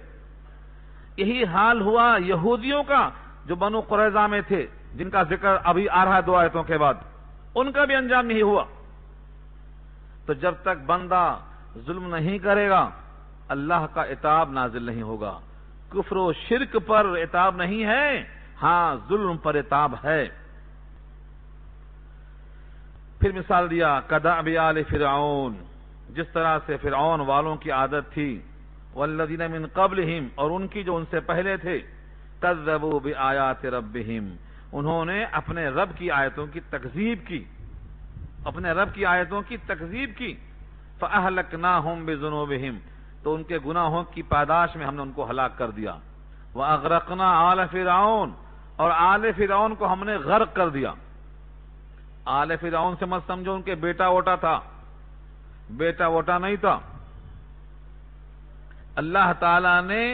یہی حال ہوا یہودیوں کا جو بنو قریظہ میں تھے، جن کا ذکر ابھی آ رہا ہے 2 آیتوں کے بعد، ان کا بھی انجام نہیں ہوا۔ تو جب تک بندہ ظلم نہیں کرے گا اللہ کا عتاب نازل نہیں ہوگا۔ کفر و شرک پر عتاب نہیں ہے، ہاں ظلم پر عتاب ہے۔ پھر مثال دیا کدأب آل فرعون، جس طرح سے فرعون والوں کی عادت تھی، والذین من قبلہم، اور ان کی جو ان سے پہلے تھے، کذبوا بآیات ربہم، انہوں نے اپنے رب کی آیتوں کی تکذیب کی، اپنے رب کی آیتوں کی تکذیب کی، فأہلکناہم بذنوبہم، تو ان کے گناہوں کی پاداش میں ہم نے ان کو ہلاک کر دیا۔ وَأَغْرَقْنَا آلَ فِرْعَوْنَ، اور آل فرعون کو ہم نے غرق کر دیا۔ آل فرعون سے مت سمجھو ان کے بیٹا ووٹا تھا، بیٹا ووٹا نہیں تھا۔ اللہ تعالی نے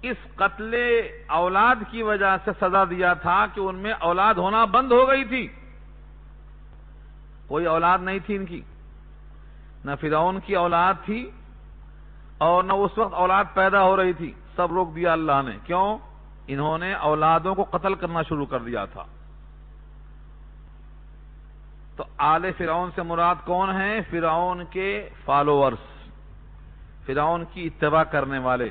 اس قتل اولاد کی وجہ سے سزا دیا تھا کہ ان میں اولاد ہونا بند ہو گئی تھی، کوئی اولاد نہیں تھی ان کی، نہ فرعون کی اولاد تھی اور نہ اس وقت اولاد پیدا ہو رہی تھی، سب روک دیا اللہ نے۔ کیوں؟ انہوں نے اولادوں کو قتل کرنا شروع کر دیا تھا۔ تو آل فرعون سے مراد کون ہیں؟ فرعون کے فالوورز، فرعون کی اتباع کرنے والے،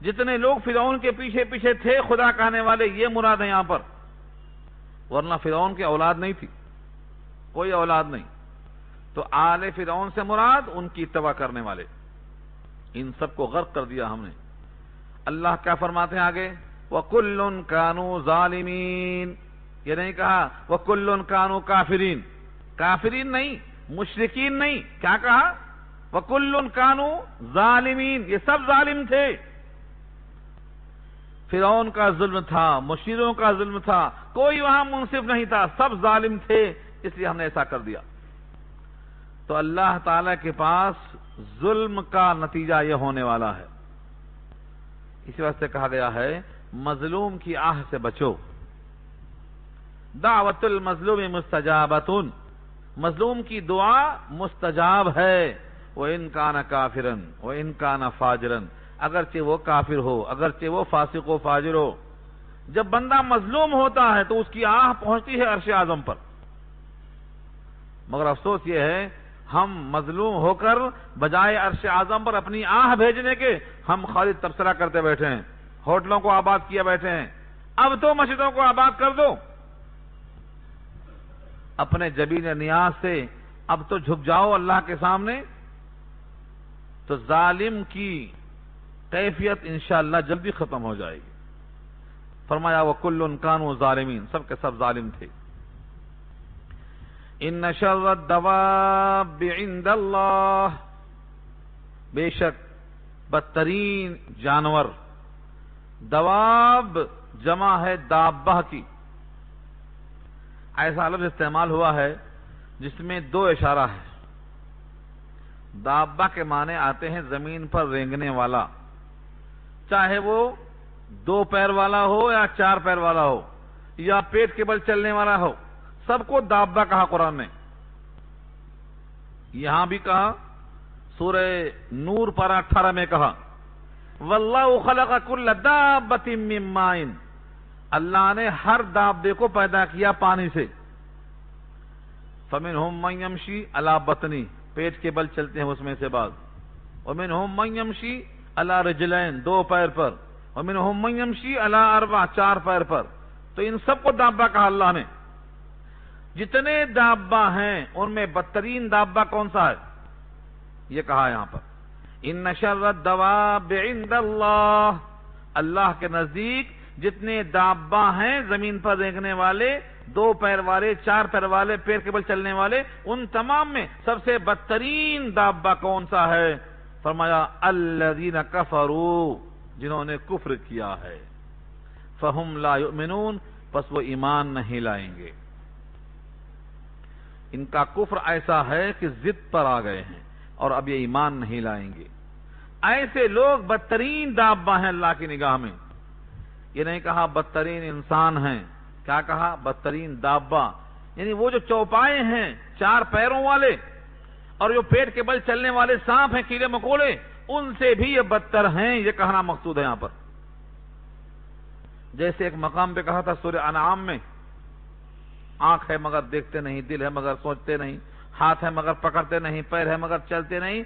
جتنے لوگ فرعون کے پیچھے پیچھے تھے خدا کہنے والے، یہ مراد ہے یہاں پر، ورنہ فرعون کی اولاد نہیں تھی، کوئی اولاد نہیں۔ تو آل فرعون سے مراد ان کی اتباع کرنے والے، ان سب کو غرق کر دیا ہم نے۔ اللہ کیا فرماتے ہیں آگے؟ وَكُلٌّ كَانُوا ظَالِمِينَ، یہ نہیں کہا وَكُلٌّ كَانُوا كَافِرِينَ، کافرین نہیں، مشرکین نہیں، کیا کہا؟ وَكُلٌّ كَانُوا ظَالِمِينَ، یہ سب ظالم تھے۔ فرعون کا ظلم تھا، مشیروں کا ظلم تھا، کوئی وہاں منصف نہیں تھا، سب ظالم تھے، اس لیے ہم نے ایسا کر دیا۔ تو اللہ تعالی کے پاس ظلم کا نتیجہ یہ ہونے والا ہے، اسی واسطے کہا گیا ہے مظلوم کی آہ سے بچو، دعوت المظلوم مستجابۃ، مظلوم کی دعا مستجاب ہے، وَإِن كَانَ كَافِرًا وَإِن كَانَ فَاجِرًا، اگرچہ وہ کافر ہو، اگرچہ وہ فاسق و فاجر ہو۔ جب بندہ مظلوم ہوتا ہے تو اس کی آہ پہنچتی ہے عرش اعظم پر، مگر افسوس یہ ہے ہم مظلوم ہو کر بجائے عرش اعظم پر اپنی آہ بھیجنے کے ہم خالی تبصرہ کرتے بیٹھے ہیں، ہوٹلوں کو آباد کیا بیٹھے ہیں۔ اب تو مسجدوں کو آباد کر دو، اپنے جبین نیاز سے اب تو جھک جاؤ اللہ کے سامنے، تو ظالم کی کیفیت انشاءاللہ جلدی ختم ہو جائے گی۔ فرمایا وَكُلٌّ كَانُوا ظَالِمِينَ، سب کے سب ظالم تھے۔ ان شر الدواب عند اللہ، بے شک بدترین جانور، دواب جمع ہے دابہ کی، ایسا لفظ استعمال ہوا ہے جس میں دو اشارہ ہے۔ دابہ کے معنی آتے ہیں زمین پر رینگنے والا، چاہے وہ 2 پیر والا ہو یا 4 پیر والا ہو یا پیٹ کے بل چلنے والا ہو، سب کو دابہ کہا قرآن نے۔ یہاں بھی کہا، سورہ نور پارہ 18 میں کہا واللہ خلق کل دابۃ من ماء، اللہ نے ہر دابے کو پیدا کیا پانی سے۔ فمنہم من یمشی علی بطنی، پیٹ کے بل چلتے ہیں اس میں سے بعض، ومنہم من یمشی علی رجلین، 2 پیر پر، ومنہم من یمشی علی 4 4 پیر پر، تو ان سب کو دابہ کہا اللہ نے۔ جتنے دابہ ہیں ان میں بدترین دابہ کون سا ہے؟ یہ کہا یہاں پر ان شر الدواب عند اللہ، اللہ کے نزدیک جتنے دابہ ہیں زمین پر رینگنے والے، 2 پیر والے، 4 پیر والے، پیر کے بل چلنے والے، ان تمام میں سب سے بدترین دابہ کون سا ہے؟ فرمایا الذین کفروا، جنہوں نے کفر کیا ہے، فہم لا یؤمنون، پس وہ ایمان نہیں لائیں گے۔ ان کا کفر ایسا ہے کہ ضد پر آ گئے ہیں اور اب یہ ایمان نہیں لائیں گے۔ ایسے لوگ بدترین دابہ ہیں اللہ کی نگاہ میں۔ یہ نہیں کہا بدترین انسان ہیں، کیا کہا؟ بدترین دابہ، یعنی وہ جو چوپائے ہیں 4 پیروں والے اور جو پیٹ کے بل چلنے والے سانپ ہیں، کیڑے مکوڑے، ان سے بھی یہ بدتر ہیں، یہ کہنا مقصود ہے یہاں پر۔ جیسے ایک مقام پہ کہا تھا سورہ انعام میں، آنکھ ہے مگر دیکھتے نہیں، دل ہے مگر سوچتے نہیں، ہاتھ ہے مگر پکڑتے نہیں، پیر ہے مگر چلتے نہیں،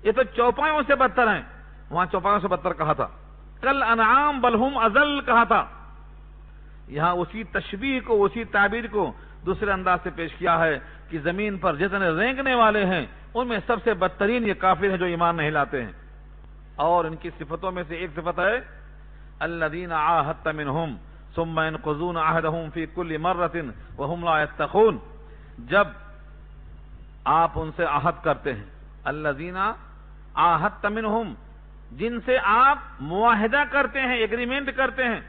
یہ تو چوپایوں سے بدتر ہیں۔ وہاں چوپایوں سے بدتر کہا تھا، کل انعام بل ہم اضل کہا تھا۔ یہاں اسی تشبیہ کو، اسی تعبیر کو دوسرے انداز سے پیش کیا ہے کہ زمین پر جتنے رینگنے والے ہیں ان میں سب سے بدترین یہ کافر ہیں جو ایمان نہیں لاتے ہیں۔ اور ان کی صفتوں میں سے ایک صفت ہے الذین عاہدت منہم ثم ينقضون عہدہم فی کل مرۃ وہم لا یتقون، جب آپ ان سے عہد کرتے ہیں، الذین عاہدت منہم، جن سے آپ معاہدہ کرتے ہیں، ایگریمنٹ کرتے ہیں،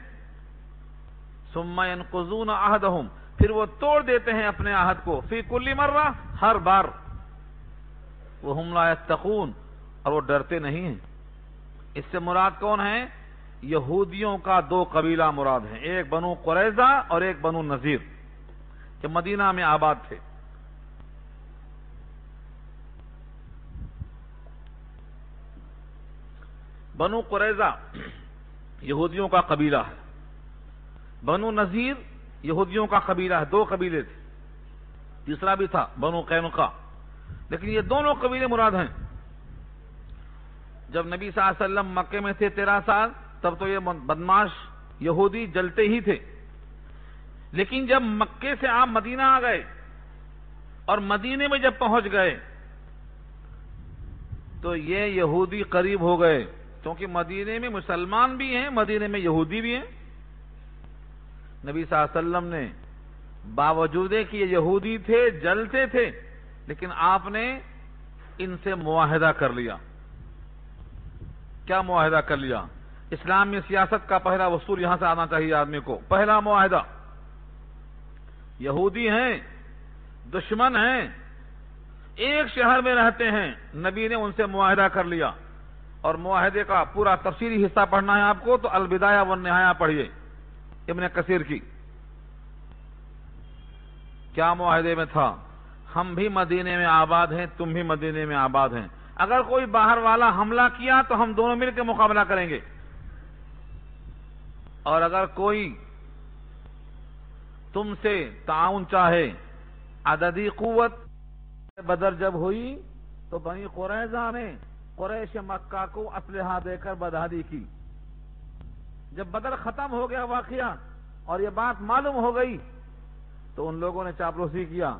ثم ينقضون عہدہم، پھر وہ توڑ دیتے ہیں اپنے عہد کو، فی کل مرہ، ہر بار، وہم لا یتقون، اور وہ ڈرتے نہیں ہیں۔ اس سے مراد کون ہے؟ یہودیوں کا 2 قبیلہ مراد ہیں، ایک بنو قریظہ اور ایک بنو نذیر، کہ مدینہ میں آباد تھے۔ بنو قریظہ یہودیوں کا قبیلہ ہے، بنو نذیر یہودیوں کا قبیلہ ہے، 2 قبیلے تھے، تیسرا بھی تھا بنو قینقاع، لیکن یہ دونوں قبیلے مراد ہیں۔ جب نبی صلی اللہ علیہ وسلم مکے میں تھے 13 سال، تب تو یہ بدماش یہودی جلتے ہی تھے، لیکن جب مکے سے آپ مدینہ آ گئے اور مدینے میں جب پہنچ گئے تو یہ یہودی قریب ہو گئے، کیونکہ مدینے میں مسلمان بھی ہیں، مدینے میں یہودی بھی ہیں۔ نبی صلی اللہ علیہ وسلم نے باوجود کہ یہ یہودی تھے، جلتے تھے، لیکن آپ نے ان سے معاہدہ کر لیا۔ کیا معاہدہ کر لیا؟ اسلام میں سیاست کا پہلا اصول یہاں سے آنا چاہیے آدمی کو۔ پہلا معاہدہ، یہودی ہیں، دشمن ہیں، ایک شہر میں رہتے ہیں، نبی نے ان سے معاہدہ کر لیا، اور معاہدے کا پورا تفصیلی حصہ پڑھنا ہے آپ کو تو البدایہ والنہایہ پڑھیے ابن کثیر کی۔ کیا معاہدے میں تھا؟ ہم بھی مدینے میں آباد ہیں، تم بھی مدینے میں آباد ہیں، اگر کوئی باہر والا حملہ کیا تو ہم دونوں مل کے مقابلہ کریں گے، اور اگر کوئی تم سے تعاون چاہے، عددی قوت، بدر جب ہوئی تو بنی قریظہ نے قریش مکہ کو اسلحہ دے کر بدہادی کی۔ جب بدر ختم ہو گیا واقعہ اور یہ بات معلوم ہو گئی تو ان لوگوں نے چاپلوسی کیا۔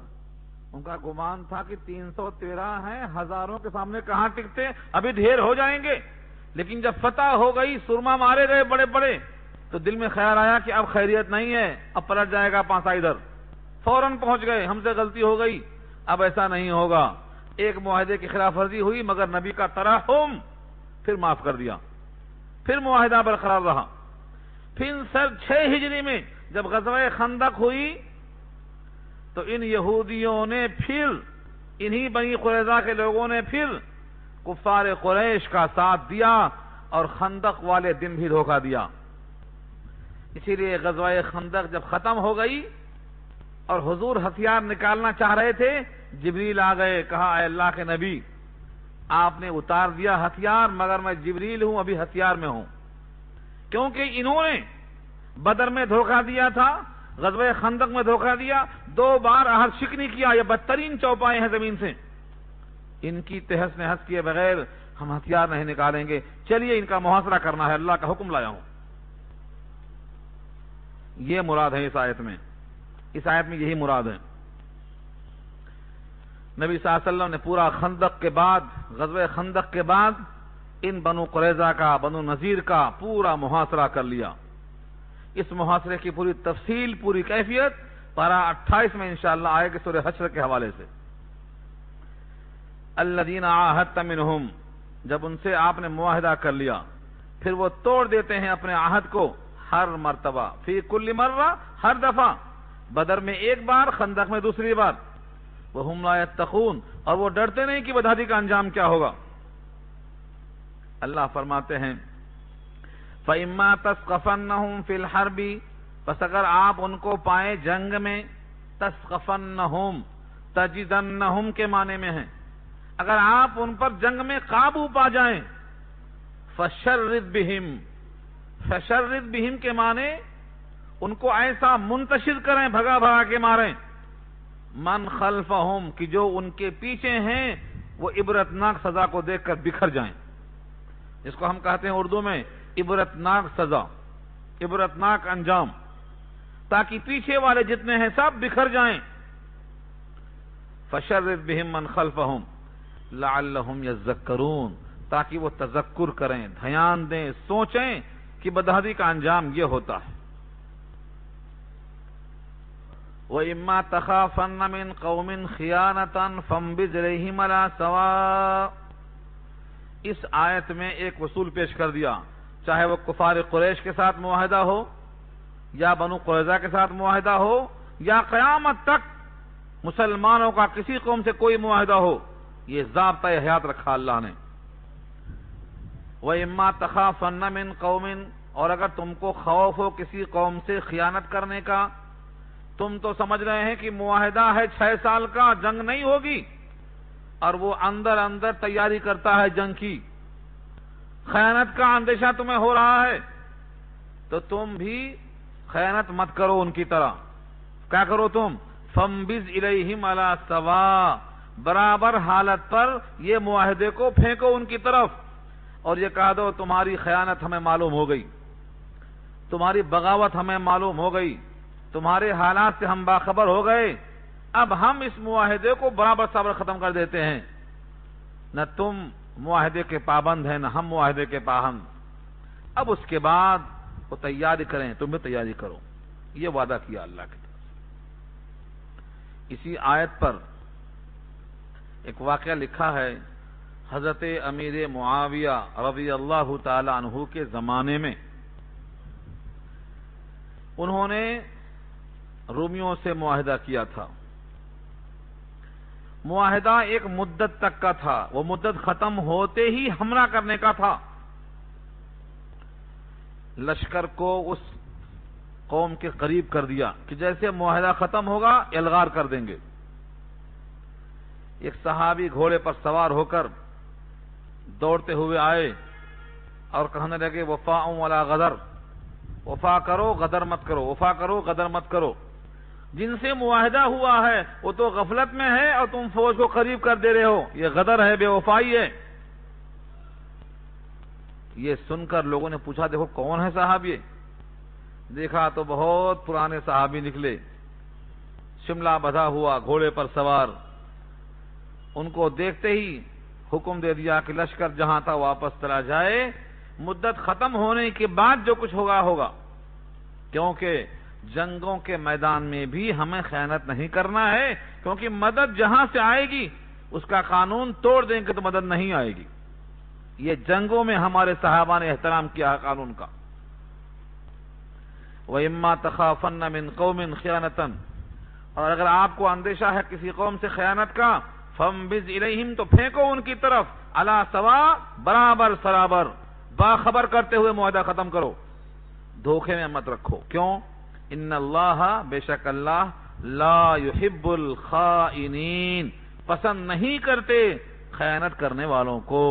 ان کا گمان تھا کہ 313 ہیں، ہزاروں کے سامنے کہاں ٹکتے، ابھی ڈھیر ہو جائیں گے، لیکن جب فتح ہو گئی، سرما مارے گئے بڑے بڑے، تو دل میں خیال آیا کہ اب خیریت نہیں ہے، اب پلٹ جائے گا پانسا ادھر، فوراً پہنچ گئے، ہم سے غلطی ہو گئی، اب ایسا نہیں ہوگا۔ ایک معاہدے کی خلاف ورزی ہوئی مگر نبی کا ترحم، پھر معاف کر دیا، پھر معاہدہ برقرار رہا۔ پھر سن 6 ہجری میں جب غزوہ خندق ہوئی تو ان یہودیوں نے پھر، انہی بنی قریظہ کے لوگوں نے پھر کفار قریش کا ساتھ دیا اور خندق والے دن بھی دھوکہ دیا۔ اسی لیے غزوہ خندق جب ختم ہو گئی اور حضور ہتھیار نکالنا چاہ رہے تھے، جبریل آ گئے، کہا اے اللہ کے نبی آپ نے اتار دیا ہتھیار، مگر میں جبریل ہوں، ابھی ہتھیار میں ہوں، کیونکہ انہوں نے بدر میں دھوکہ دیا تھا، غزوہ خندق میں دھوکہ دیا، 2 بار عہد شکنی کیا، یہ بدترین چوپائے ہیں زمین سے، ان کی تہس نہس کیے بغیر ہم ہتھیار نہیں نکالیں گے، چلیے ان کا محاصرہ کرنا ہے، اللہ کا حکم لایا ہوں۔ یہ مراد ہے اس آیت میں، اس آیت میں یہی مراد ہے۔ نبی صلی اللہ علیہ وسلم نے پورا خندق کے بعد، غزوہ خندق کے بعد ان بنو قریظہ کا، بنو نذیر کا پورا محاصرہ کر لیا۔ اس محاصرے کی پوری تفصیل، پوری کیفیت پارہ 28 میں انشاءاللہ آئے گی سورہ حشر کے حوالے سے۔ الذین عاہدت منہم، جب ان سے آپ نے معاہدہ کر لیا پھر وہ توڑ دیتے ہیں اپنے عہد کو ہر مرتبہ، فی کل مرہ، ہر دفعہ، بدر میں 1 بار، خندق میں دوسری بار، وہم لا یتقون، اور وہ ڈرتے نہیں کہ بدہدی کا انجام کیا ہوگا۔ اللہ فرماتے ہیں فَإِمَّا تَسْقَفَنَّهُمْ فِي الْحَرْبِ، پس اگر آپ ان کو پائیں جنگ میں، تَسْقَفَنَّهُمْ، تَجِدَنَّهُمْ کے معنی میں ہیں، اگر آپ ان پر جنگ میں قابو پا جائیں، فَشَرِّدْ بِهِمْ، فَشَرِّدْ بِهِمْ کے معنی ان کو ایسا منتشر کریں، بھگا بھگا کے ماریں، من خلفہم، کہ جو ان کے پیچھے ہیں وہ عبرتناک سزا کو دیکھ کر بکھر جائیں، جس کو ہم کہتے ہیں اردو میں عبرتناک سزا، عبرتناک انجام، تاکہ پیچھے والے جتنے ہیں سب بکھر جائیں۔ فَشَرِّدْ بِهِمْ مَنْ خَلْفَهُمْ لَعَلَّهُمْ يَذَّكَّرُونَ، تاکہ وہ تذکر کریں، دھیان دیں، سوچیں کہ بدہدی کا انجام یہ ہوتا ہے۔ وَإِمَّا تَخَافَنَّ مِنْ قَوْمٍ خِيَانَةً فَانبِذْ إِلَيْهِمْ عَلَىٰ سَوَاءٍ، اس آیت میں ایک اصول پیش کر دیا، چاہے وہ کفار قریش کے ساتھ معاہدہ ہو، یا بنو قریظہ کے ساتھ معاہدہ ہو، یا قیامت تک مسلمانوں کا کسی قوم سے کوئی معاہدہ ہو، یہ ضابطہ حیات رکھا اللہ نے۔ وَإِمَّا تَخَافَنَّ مِنْ قَوْمٍ، اور اگر تم کو خوف ہو کسی قوم سے خیانت کرنے کا، تم تو سمجھ رہے ہیں کہ معاہدہ ہے 6 سال کا، جنگ نہیں ہوگی، اور وہ اندر اندر تیاری کرتا ہے جنگ کی، خیانت کا اندیشہ تمہیں ہو رہا ہے، تو تم بھی خیانت مت کرو ان کی طرح۔ کیا کرو تم؟ فَانبِذْ إِلَيْهِمْ عَلَىٰ سَوَاءٍ، برابر حالت پر یہ معاہدے کو پھینکو ان کی طرف، اور یہ کہہ دو تمہاری خیانت ہمیں معلوم ہو گئی، تمہاری بغاوت ہمیں معلوم ہو گئی، تمہارے حالات سے ہم باخبر ہو گئے، اب ہم اس معاہدے کو برابر صبر ختم کر دیتے ہیں، نہ تم معاہدے کے پابند ہیں نہ ہم معاہدے کے پابند، اب اس کے بعد وہ تیاری کریں، تم بھی تیاری کرو، یہ وعدہ کیا اللہ کی طرف۔ اسی آیت پر ایک واقعہ لکھا ہے، حضرت امیر معاویہ رضی اللہ تعالی عنہ کے زمانے میں انہوں نے رومیوں سے معاہدہ کیا تھا۔ معاہدہ ایک مدت تک کا تھا، وہ مدت ختم ہوتے ہی حملہ کرنے کا تھا، لشکر کو اس قوم کے قریب کر دیا کہ جیسے معاہدہ ختم ہوگا الغار کر دیں گے۔ ایک صحابی گھوڑے پر سوار ہو کر دوڑتے ہوئے آئے اور کہنے لگے وفاء ولا غدر، وفا کرو غدر مت کرو، وفا کرو غدر مت کرو، جن سے معاہدہ ہوا ہے وہ تو غفلت میں ہے اور تم فوج کو قریب کر دے رہے ہو، یہ غدر ہے، بے وفائی ہے۔ یہ سن کر لوگوں نے پوچھا دیکھو کون ہے صاحب یہ؟ دیکھا تو بہت پرانے صحابی نکلے، شملہ بدھا ہوا، گھوڑے پر سوار۔ ان کو دیکھتے ہی حکم دے دیا کہ لشکر جہاں تھا واپس چلا جائے، مدت ختم ہونے کے بعد جو کچھ ہوگا ہوگا، کیونکہ جنگوں کے میدان میں بھی ہمیں خیانت نہیں کرنا ہے، کیونکہ مدد جہاں سے آئے گی اس کا قانون توڑ دیں گے تو مدد نہیں آئے گی۔ یہ جنگوں میں ہمارے صحابہ نے احترام کیا ہے قانون کا۔ وَإِمَّا تَخَافَنَّ مِنْ قَوْمٍ خِيَانَةً، اور اگر آپ کو اندیشہ ہے کسی قوم سے خیانت کا، فَانبِذْ إِلَيْهِمْ، تو پھینکو ان کی طرف، عَلَى سَوَاءٍ، برابر سرابر، باخبر کرتے ہوئے معاہدہ ختم کرو، دھوکے میں مت رکھو۔ کیوں؟ ان اللہ، بے شک اللہ، لا يحب الخائنین، پسند نہیں کرتے خیانت کرنے والوں کو،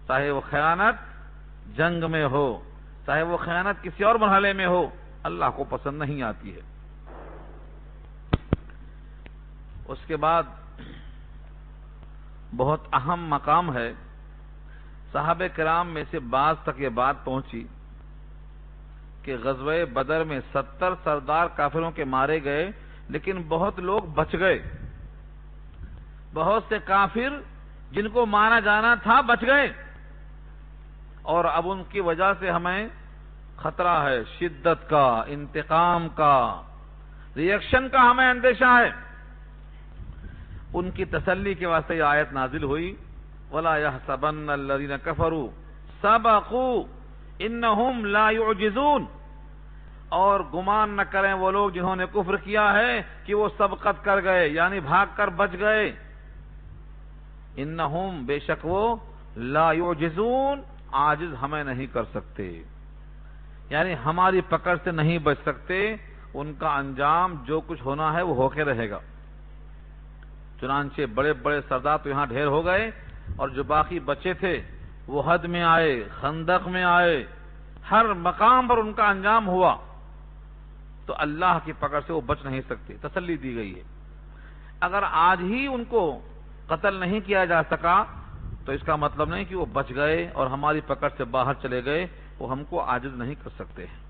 چاہے وہ خیانت جنگ میں ہو، چاہے وہ خیانت کسی اور مرحلے میں ہو، اللہ کو پسند نہیں آتی ہے۔ اس کے بعد بہت اہم مقام ہے، صحابہ کرام میں سے بعض تک یہ بات پہنچی کہ غزوہ بدر میں 70 سردار کافروں کے مارے گئے، لیکن بہت لوگ بچ گئے، بہت سے کافر جن کو مارا جانا تھا بچ گئے، اور اب ان کی وجہ سے ہمیں خطرہ ہے، شدت کا، انتقام کا، ریئیکشن کا ہمیں اندیشہ ہے۔ ان کی تسلی کے واسطے یہ آیت نازل ہوئی، وَلَا يَحْسَبَنَّ الَّذِينَ كَفَرُوا سَبَقُوا إِنَّهُمْ لَا يُعْجِزُونَ، اور گمان نہ کریں وہ لوگ جنہوں نے کفر کیا ہے کہ وہ سبقت کر گئے، یعنی بھاگ کر بچ گئے۔ انہم، بے شک وہ، لا یعجزون، عاجز ہمیں نہیں کر سکتے، یعنی ہماری پکڑ سے نہیں بچ سکتے، ان کا انجام جو کچھ ہونا ہے وہ ہو کے رہے گا۔ چنانچہ بڑے بڑے سردار تو یہاں ڈھیر ہو گئے، اور جو باقی بچے تھے وہ حد میں آئے، خندق میں آئے، ہر مقام پر ان کا انجام ہوا، تو اللہ کی پکڑ سے وہ بچ نہیں سکتے، تسلی دی گئی ہے۔ اگر آج ہی ان کو قتل نہیں کیا جا سکا تو اس کا مطلب نہیں کہ وہ بچ گئے اور ہماری پکڑ سے باہر چلے گئے، وہ ہم کو عاجز نہیں کر سکتے ہیں۔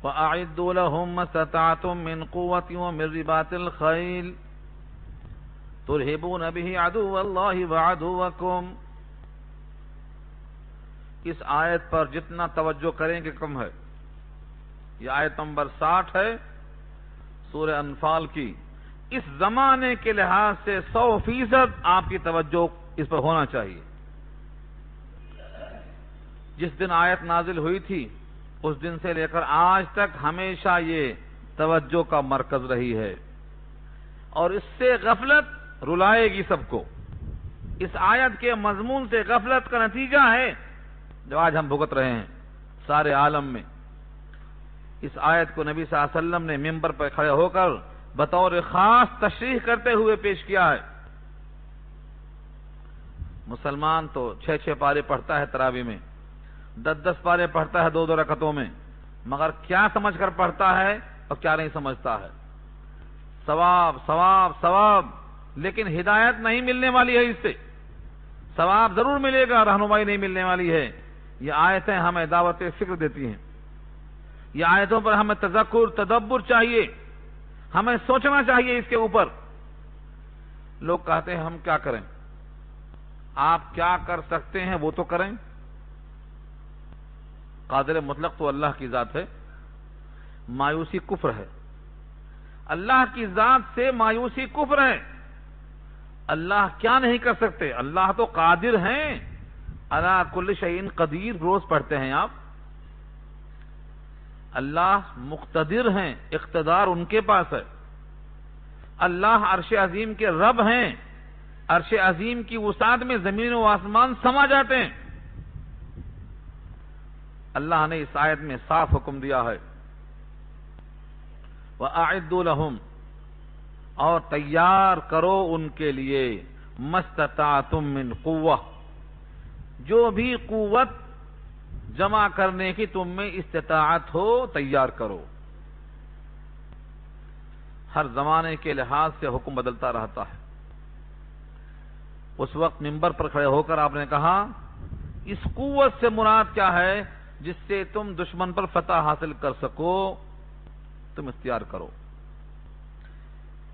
وَأَعِدُّوا لَهُم مَّا اسْتَطَعْتُم مِّن قُوَّةٍ وَمِن رِّبَاطِ الْخَيْلِ تُرْهِبُونَ بِهِ عَدُوَّ اللَّهِ وَعَدُوَّكُمْ۔ اس آیت پر جتنا توجہ کریں گے کم ہے۔ یہ آیت نمبر 60 ہے سورہ انفال کی۔ اس زمانے کے لحاظ سے 100% آپ کی توجہ اس پر ہونا چاہیے۔ جس دن آیت نازل ہوئی تھی اس دن سے لے کر آج تک ہمیشہ یہ توجہ کا مرکز رہی ہے، اور اس سے غفلت رلائے گی سب کو۔ اس آیت کے مضمون سے غفلت کا نتیجہ ہے جو آج ہم بھگت رہے ہیں سارے عالم میں۔ اس آیت کو نبی صلی اللہ علیہ وسلم نے منبر پر کھڑے ہو کر بطور خاص تشریح کرتے ہوئے پیش کیا ہے۔ مسلمان تو 6 پارے پڑھتا ہے تراویح میں، 10 پارے پڑھتا ہے 2 رکعتوں میں، مگر کیا سمجھ کر پڑھتا ہے اور کیا نہیں سمجھتا ہے؟ ثواب ثواب ثواب، لیکن ہدایت نہیں ملنے والی ہے اس سے۔ ثواب ضرور ملے گا، رہنمائی نہیں ملنے والی ہے۔ یہ آیتیں ہمیں دعوت فکر دیتی ہیں، یہ آیتوں پر ہمیں تذکر تدبر چاہیے، ہمیں سوچنا چاہیے اس کے اوپر۔ لوگ کہتے ہیں ہم کیا کریں؟ آپ کیا کر سکتے ہیں وہ تو کریں۔ قادر مطلق تو اللہ کی ذات ہے، مایوسی کفر ہے۔ اللہ کی ذات سے مایوسی کفر ہے۔ اللہ کیا نہیں کر سکتے؟ اللہ تو قادر ہیں، علی کل شیء قدیر، روز پڑھتے ہیں آپ۔ اللہ مقتدر ہیں، اقتدار ان کے پاس ہے۔ اللہ عرش عظیم کے رب ہیں، عرش عظیم کی وسعت میں زمین و آسمان سما جاتے ہیں۔ اللہ نے اس آیت میں صاف حکم دیا ہے، وَأَعِدُّوا لَهُمْ، اور تیار کرو ان کے لیے، مَسْتَطَعْتُم مِّن قُوَّةٍ، جو بھی قوت جمع کرنے کی تم میں استطاعت ہو تیار کرو۔ ہر زمانے کے لحاظ سے حکم بدلتا رہتا ہے۔ اس وقت منبر پر کھڑے ہو کر آپ نے کہا اس قوت سے مراد کیا ہے؟ جس سے تم دشمن پر فتح حاصل کر سکو تم اختیار کرو۔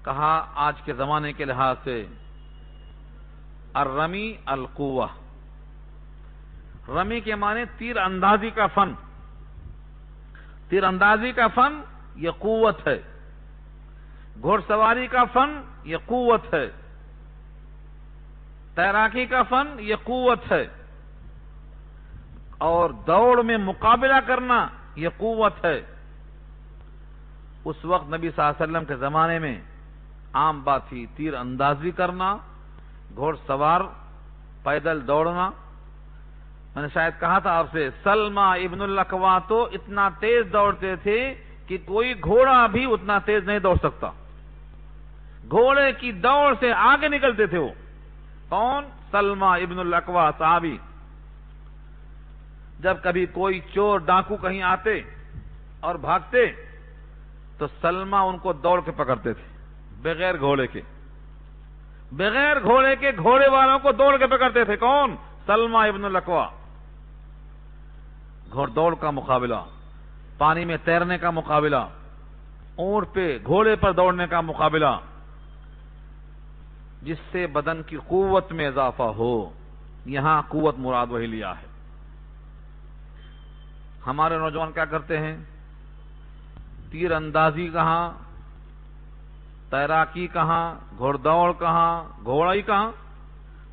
کہا آج کے زمانے کے لحاظ سے الرمی القوہ، رمی کے معنی تیر اندازی کا فن. تیر اندازی کا فن یہ قوت ہے. گھوڑ سواری کا فن یہ قوت ہے. تیراکی کا فن یہ قوت ہے. اور دوڑ میں مقابلہ کرنا یہ قوت ہے. اس وقت نبی صلی اللہ علیہ وسلم کے زمانے میں عام بات تھی تیر اندازی کرنا، گھوڑ سوار، پیدل دوڑنا. میں نے شاید کہا تھا آپ سے، سلمہ ابن الاکوا تو اتنا تیز دوڑتے تھے کہ کوئی گھوڑا بھی اتنا تیز نہیں دوڑ سکتا. گھوڑے کی دوڑ سے آگے نکلتے تھے وہ. کون؟ سلمہ ابن الاکوا صحابی. جب کبھی کوئی چور ڈاکو کہیں آتے اور بھاگتے تو سلمہ ان کو دوڑ کے پکڑتے تھے، بغیر گھوڑے کے. بغیر گھوڑے کے گھوڑے والوں کو دوڑ کے پکڑتے تھے. کون؟ سلمہ ابن الاکوا. گھوڑ دوڑ کا مقابلہ، پانی میں تیرنے کا مقابلہ، اونٹ پہ گھوڑے پر دوڑنے کا مقابلہ، جس سے بدن کی قوت میں اضافہ ہو. یہاں قوت مراد وہی لیا ہے. ہمارے نوجوان کیا کرتے ہیں؟ تیر اندازی کہاں، تیراکی کہاں، گھوڑ دوڑ کہاں، گھوڑائی کہاں.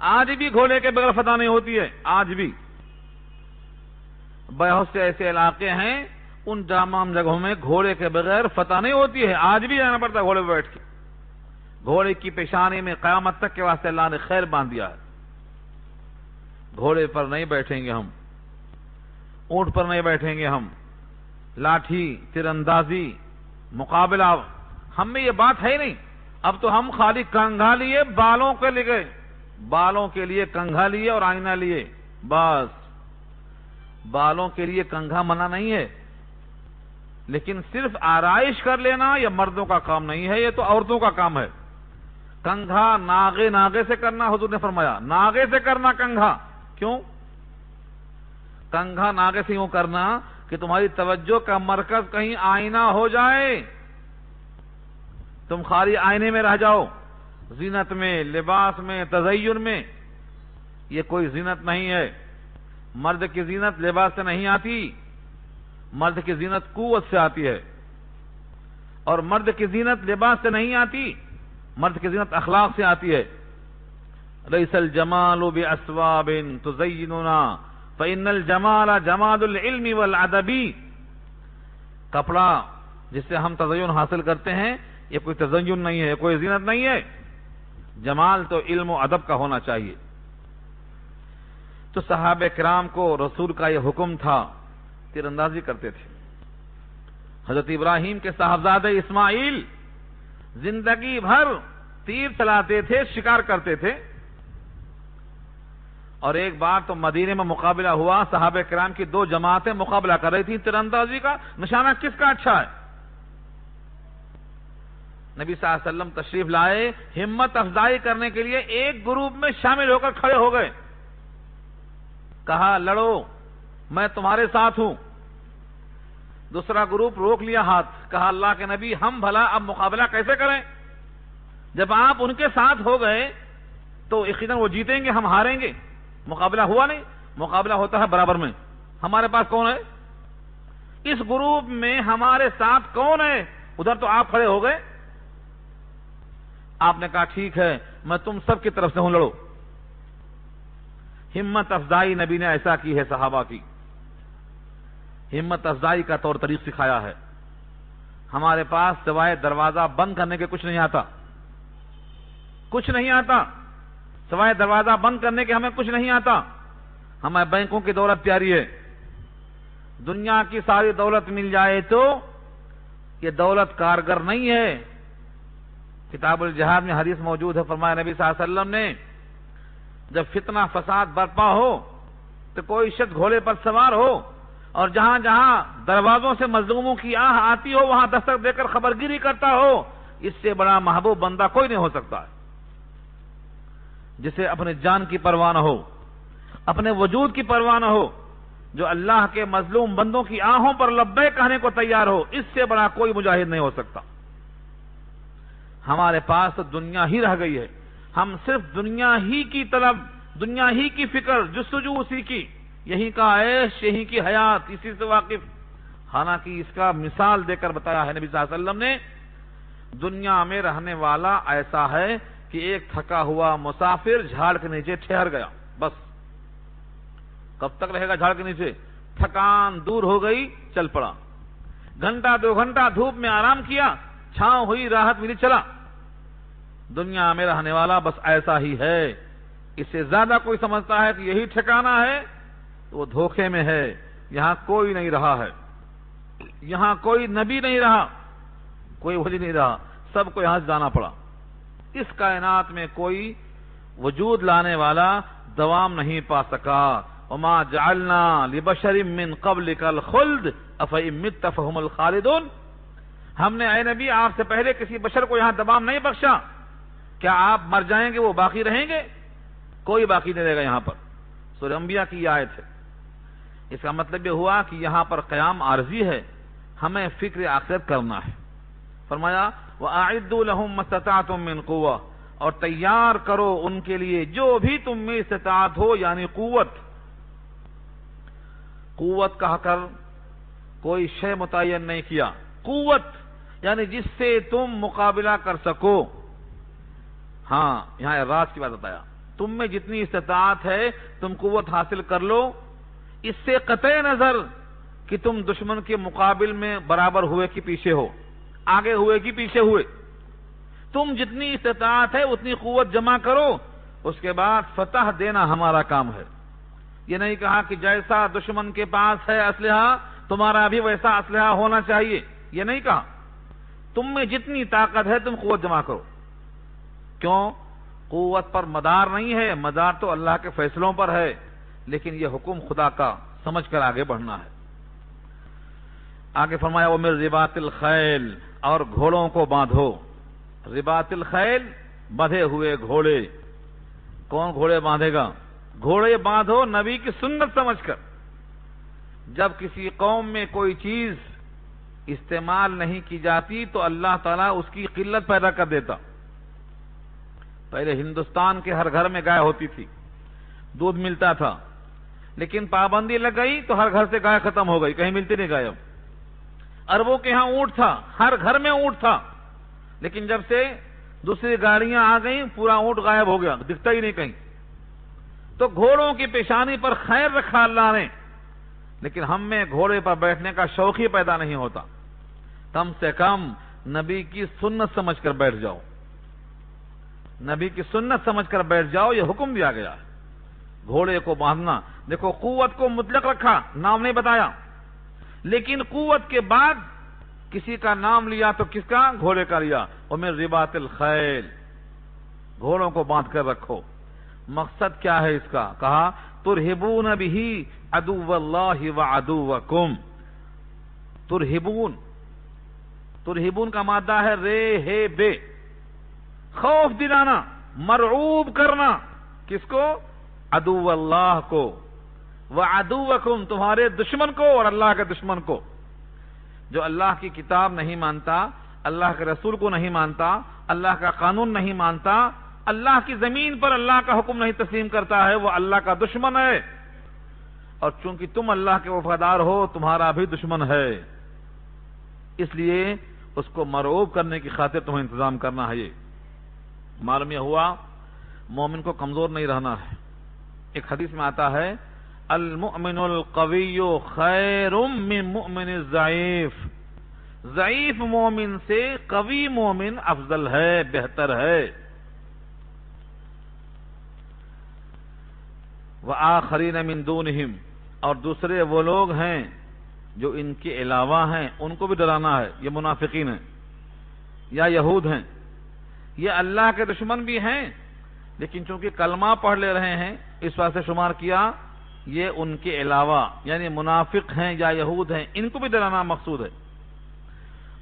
آج بھی گھوڑے کے بغیر فتح نہیں ہوتی ہے. آج بھی بہت سے ایسے علاقے ہیں ان تمام جگہوں میں گھوڑے کے بغیر فتح نہیں ہوتی ہے. آج بھی جانا پڑتا ہے گھوڑے پہ بیٹھ کے. گھوڑے کی پیشانی میں قیامت تک کے واسطے اللہ نے خیر باندھ دیا ہے. گھوڑے پر نہیں بیٹھیں گے ہم، اونٹ پر نہیں بیٹھیں گے ہم. لاٹھی، تیر اندازی، مقابلہ، ہم میں یہ بات ہے نہیں. اب تو ہم خالی کنگھا لیے، بالوں کے لیے، بالوں کے لیے کنگھا لیے اور آئینہ لیے. بس بالوں کے لیے کنگھا منع نہیں ہے، لیکن صرف آرائش کر لینا یہ مردوں کا کام نہیں ہے، یہ تو عورتوں کا کام ہے. کنگھا ناغے سے کرنا، حضور نے فرمایا ناغے سے کرنا کنگھا. کیوں کنگھا ناغے سے یوں کرنا کہ تمہاری توجہ کا مرکز کہیں آئینہ ہو جائے، تم خالی آئینے میں رہ جاؤ. زینت میں، لباس میں، تزین میں. یہ کوئی زینت نہیں ہے. مرد کی زینت لباس سے نہیں آتی. مرد کی زینت قوت سے آتی ہے. اور مرد کی زینت لباس سے نہیں آتی، مرد کی زینت اخلاق سے آتی ہے. لیس الجمال باسواب تزیننا فإن الجمال جمال العلم والادب. کپڑا جس سے ہم تزین حاصل کرتے ہیں یہ کوئی تزین نہیں ہے، کوئی زینت نہیں ہے. جمال تو علم و ادب کا ہونا چاہیے. تو صحابہ کرام کو رسول کا یہ حکم تھا، تیر اندازی کرتے تھے. حضرت ابراہیم کے صاحبزادے اسماعیل زندگی بھر تیر چلاتے تھے، شکار کرتے تھے. اور ایک بار تو مدینے میں مقابلہ ہوا، صحابہ کرام کی دو جماعتیں مقابلہ کر رہی تھیں تیر اندازی کا. نشانہ کس کا اچھا ہے؟ نبی صلی اللہ علیہ وسلم تشریف لائے، ہمت افزائی کرنے کے لیے ایک گروپ میں شامل ہو کر کھڑے ہو گئے. کہا لڑو، میں تمہارے ساتھ ہوں. دوسرا گروپ روک لیا ہاتھ، کہا اللہ کے نبی ہم بھلا اب مقابلہ کیسے کریں؟ جب آپ ان کے ساتھ ہو گئے تو یقیناً وہ جیتیں گے، ہم ہاریں گے. مقابلہ ہوا نہیں. مقابلہ ہوتا ہے برابر میں. ہمارے پاس کون ہے؟ اس گروپ میں ہمارے ساتھ کون ہے؟ ادھر تو آپ کھڑے ہو گئے. آپ نے کہا ٹھیک ہے، میں تم سب کی طرف سے ہوں، لڑو. ہمت افزائی نبی نے ایسا کی ہے صحابہ کی. ہمت افزائی کا طور طریق سکھایا ہے. ہمارے پاس سوائے دروازہ بند کرنے کے کچھ نہیں آتا. کچھ نہیں آتا سوائے دروازہ بند کرنے کے، ہمیں کچھ نہیں آتا. ہمیں بینکوں کی دولت پیاری ہے. دنیا کی ساری دولت مل جائے تو یہ دولت کارگر نہیں ہے. کتاب الجہاد میں حدیث موجود ہے، فرمایا نبی صلی اللہ علیہ وسلم نے جب فتنہ فساد برپا ہو تو کوئی شخص گھوڑے پر سوار ہو اور جہاں جہاں دروازوں سے مظلوموں کی آہ آتی ہو وہاں دستک دے کر خبرگیری کرتا ہو، اس سے بڑا محبوب بندہ کوئی نہیں ہو سکتا ہے. جسے اپنے جان کی پرواہ نہ ہو، اپنے وجود کی پرواہ نہ ہو، جو اللہ کے مظلوم بندوں کی آہوں پر لبیک کہنے کو تیار ہو، اس سے بڑا کوئی مجاہد نہیں ہو سکتا. ہمارے پاس تو دنیا ہی رہ گئی ہے. ہم صرف دنیا ہی کی طلب، دنیا ہی کی فکر، جستجو اسی کی. یہیں کا عیش، یہیں کی حیات، اسی سے واقف. حالانکہ اس کا مثال دے کر بتایا ہے نبی صلی اللہ علیہ وسلم نے، دنیا میں رہنے والا ایسا ہے کہ ایک تھکا ہوا مسافر جھاڑ کے نیچے ٹھہر گیا، بس. کب تک رہے گا جھاڑ کے نیچے؟ تھکان دور ہو گئی، چل پڑا. گھنٹہ 2 گھنٹہ دھوپ میں آرام کیا، چھاؤں ہوئی، راحت ملی، چلا. دنیا میں رہنے والا بس ایسا ہی ہے. اس سے زیادہ کوئی سمجھتا ہے کہ یہی ٹھکانہ ہے تو وہ دھوکے میں ہے. یہاں کوئی نہیں رہا ہے، یہاں کوئی نبی نہیں رہا، کوئی ولی نہیں رہا، سب کو یہاں سے جانا پڑا. اس کائنات میں کوئی وجود لانے والا دوام نہیں پا سکا. وما جعلنا لبشر من قبلک الخلد افإن مت فهم الخالدون. ہم نے اے نبی آپ سے پہلے کسی بشر کو یہاں دوام نہیں بخشا. کیا آپ مر جائیں گے وہ باقی رہیں گے؟ کوئی باقی نہیں رہے گا یہاں پر. سورہ انبیاء کی یہ آیت ہے. اس کا مطلب یہ ہوا کہ یہاں پر قیام عارضی ہے، ہمیں فکر آخرت کرنا ہے. فرمایا وَأَعِدُّوا لَهُم مَّا اسْتَطَعْتُم مِّن قُوَّةٍ، اور تیار کرو ان کے لیے جو بھی تم میں استطاعت ہو، یعنی قوت. قوت کہا کر کوئی شے متعین نہیں کیا. قوت یعنی جس سے تم مقابلہ کر سکو. ہاں یہاں راز کی بات بتایا، تم میں جتنی استطاعت ہے تم قوت حاصل کر لو. اس سے قطع نظر کہ تم دشمن کے مقابل میں برابر ہوئے کہ پیچھے ہو، آگے ہوئے کہ پیچھے ہوئے، تم جتنی استطاعت ہے اتنی قوت جمع کرو. اس کے بعد فتح دینا ہمارا کام ہے. یہ نہیں کہا کہ جیسا دشمن کے پاس ہے اسلحہ تمہارا بھی ویسا اسلحہ ہونا چاہیے، یہ نہیں کہا. تم میں جتنی طاقت ہے تم قوت جمع کرو. کیوں؟ قوت پر مدار نہیں ہے، مدار تو اللہ کے فیصلوں پر ہے، لیکن یہ حکم خدا کا، سمجھ کر آگے بڑھنا ہے. آگے فرمایا وَمِن رِبَاطِ الْخَيْلِ، اور گھوڑوں کو باندھو. رباط الخیل، بندھے ہوئے گھوڑے. کون گھوڑے باندھے گا؟ گھوڑے باندھو نبی کی سنت سمجھ کر. جب کسی قوم میں کوئی چیز استعمال نہیں کی جاتی تو اللہ تعالیٰ اس کی قلت پیدا کر دیتا. پہلے ہندوستان کے ہر گھر میں گائے ہوتی تھی، دودھ ملتا تھا، لیکن پابندی لگ گئی تو ہر گھر سے گائے ختم ہو گئی، کہیں ملتی نہیں گائے. اب عربوں کے ہاں اونٹ تھا، ہر گھر میں اونٹ تھا، لیکن جب سے دوسری گاڑیاں آ گئیں پورا اونٹ غائب ہو گیا، دکھتا ہی نہیں کہیں. تو گھوڑوں کی پیشانی پر خیر رکھا اللہ نے، لیکن ہم میں گھوڑے پر بیٹھنے کا شوق ہی پیدا نہیں ہوتا. کم سے کم نبی کی سنت سمجھ کر بیٹھ جاؤ، نبی کی سنت سمجھ کر بیٹھ جاؤ، یہ حکم دیا گیا ہے. گھوڑے کو باندھنا، دیکھو قوت کو مطلق رکھا، نام نہیں بتایا، لیکن قوت کے بعد کسی کا نام لیا تو کس کا؟ گھوڑے کا لیا. وَمِن رِبَاطِ الْخَيْلِ، گھوڑوں کو باندھ کر رکھو. مقصد کیا ہے اس کا؟ کہا ترہبون بِهِ عَدُوَّ اللَّهِ وَعَدُوَّكُمْ. ترہبون کا مادہ ہے رے ہے بے، خوف دلانا، مرعوب کرنا. کس کو؟ عدو اللہ کو. وعدوکم، تمہارے دشمن کو اور اللہ کے دشمن کو. جو اللہ کی کتاب نہیں مانتا، اللہ کے رسول کو نہیں مانتا، اللہ کا قانون نہیں مانتا، اللہ کی زمین پر اللہ کا حکم نہیں تسلیم کرتا ہے، وہ اللہ کا دشمن ہے. اور چونکہ تم اللہ کے وفادار ہو تمہارا بھی دشمن ہے، اس لیے اس کو مرعوب کرنے کی خاطر تمہیں انتظام کرنا ہے. یہ معلوم یہ ہوا مومن کو کمزور نہیں رہنا ہے. ایک حدیث میں آتا ہے المؤمن القوی خیر من مؤمن الضعیف. ضعیف مومن سے قوی مومن افضل ہے، بہتر ہے. وآخرین من دونہم، اور دوسرے وہ لوگ ہیں جو ان کے علاوہ ہیں، ان کو بھی ڈرانا ہے. یہ منافقین ہیں یا یہود ہیں، یہ اللہ کے دشمن بھی ہیں، لیکن چونکہ کلمہ پڑھ لے رہے ہیں اس واسطے شمار کیا. یہ ان کے علاوہ یعنی منافق ہیں یا یہود ہیں، ان کو بھی ڈرانا مقصود ہے.